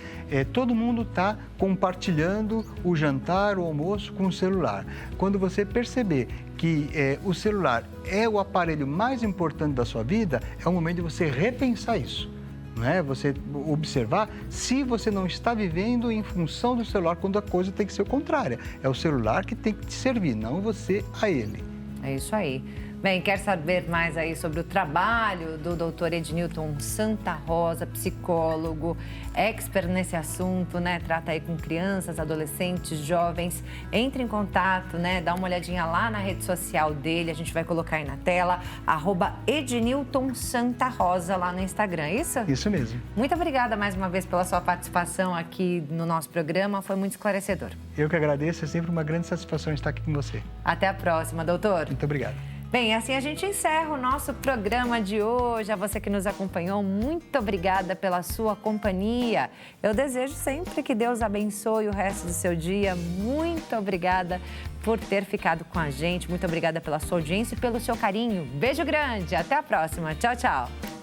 todo mundo está compartilhando o jantar, o almoço com o celular, quando você perceber que o celular é o aparelho mais importante da sua vida, é o momento de você repensar isso. Né? Você observar se você não está vivendo em função do celular, quando a coisa tem que ser o contrário. É o celular que tem que te servir, não você a ele. É isso aí. Bem, quer saber mais aí sobre o trabalho do Dr. Ednilton Santa Rosa, psicólogo, expert nesse assunto, né? Trata aí com crianças, adolescentes, jovens. Entre em contato, né? Dá uma olhadinha lá na rede social dele, a gente vai colocar aí na tela, @Ednilton Santa Rosa lá no Instagram, é isso? Isso mesmo. Muito obrigada mais uma vez pela sua participação aqui no nosso programa, foi muito esclarecedor. Eu que agradeço, é sempre uma grande satisfação estar aqui com você. Até a próxima, doutor. Muito obrigado. Bem, assim a gente encerra o nosso programa de hoje. A você que nos acompanhou, muito obrigada pela sua companhia. Eu desejo sempre que Deus abençoe o resto do seu dia. Muito obrigada por ter ficado com a gente. Muito obrigada pela sua audiência e pelo seu carinho. Beijo grande. Até a próxima. Tchau, tchau.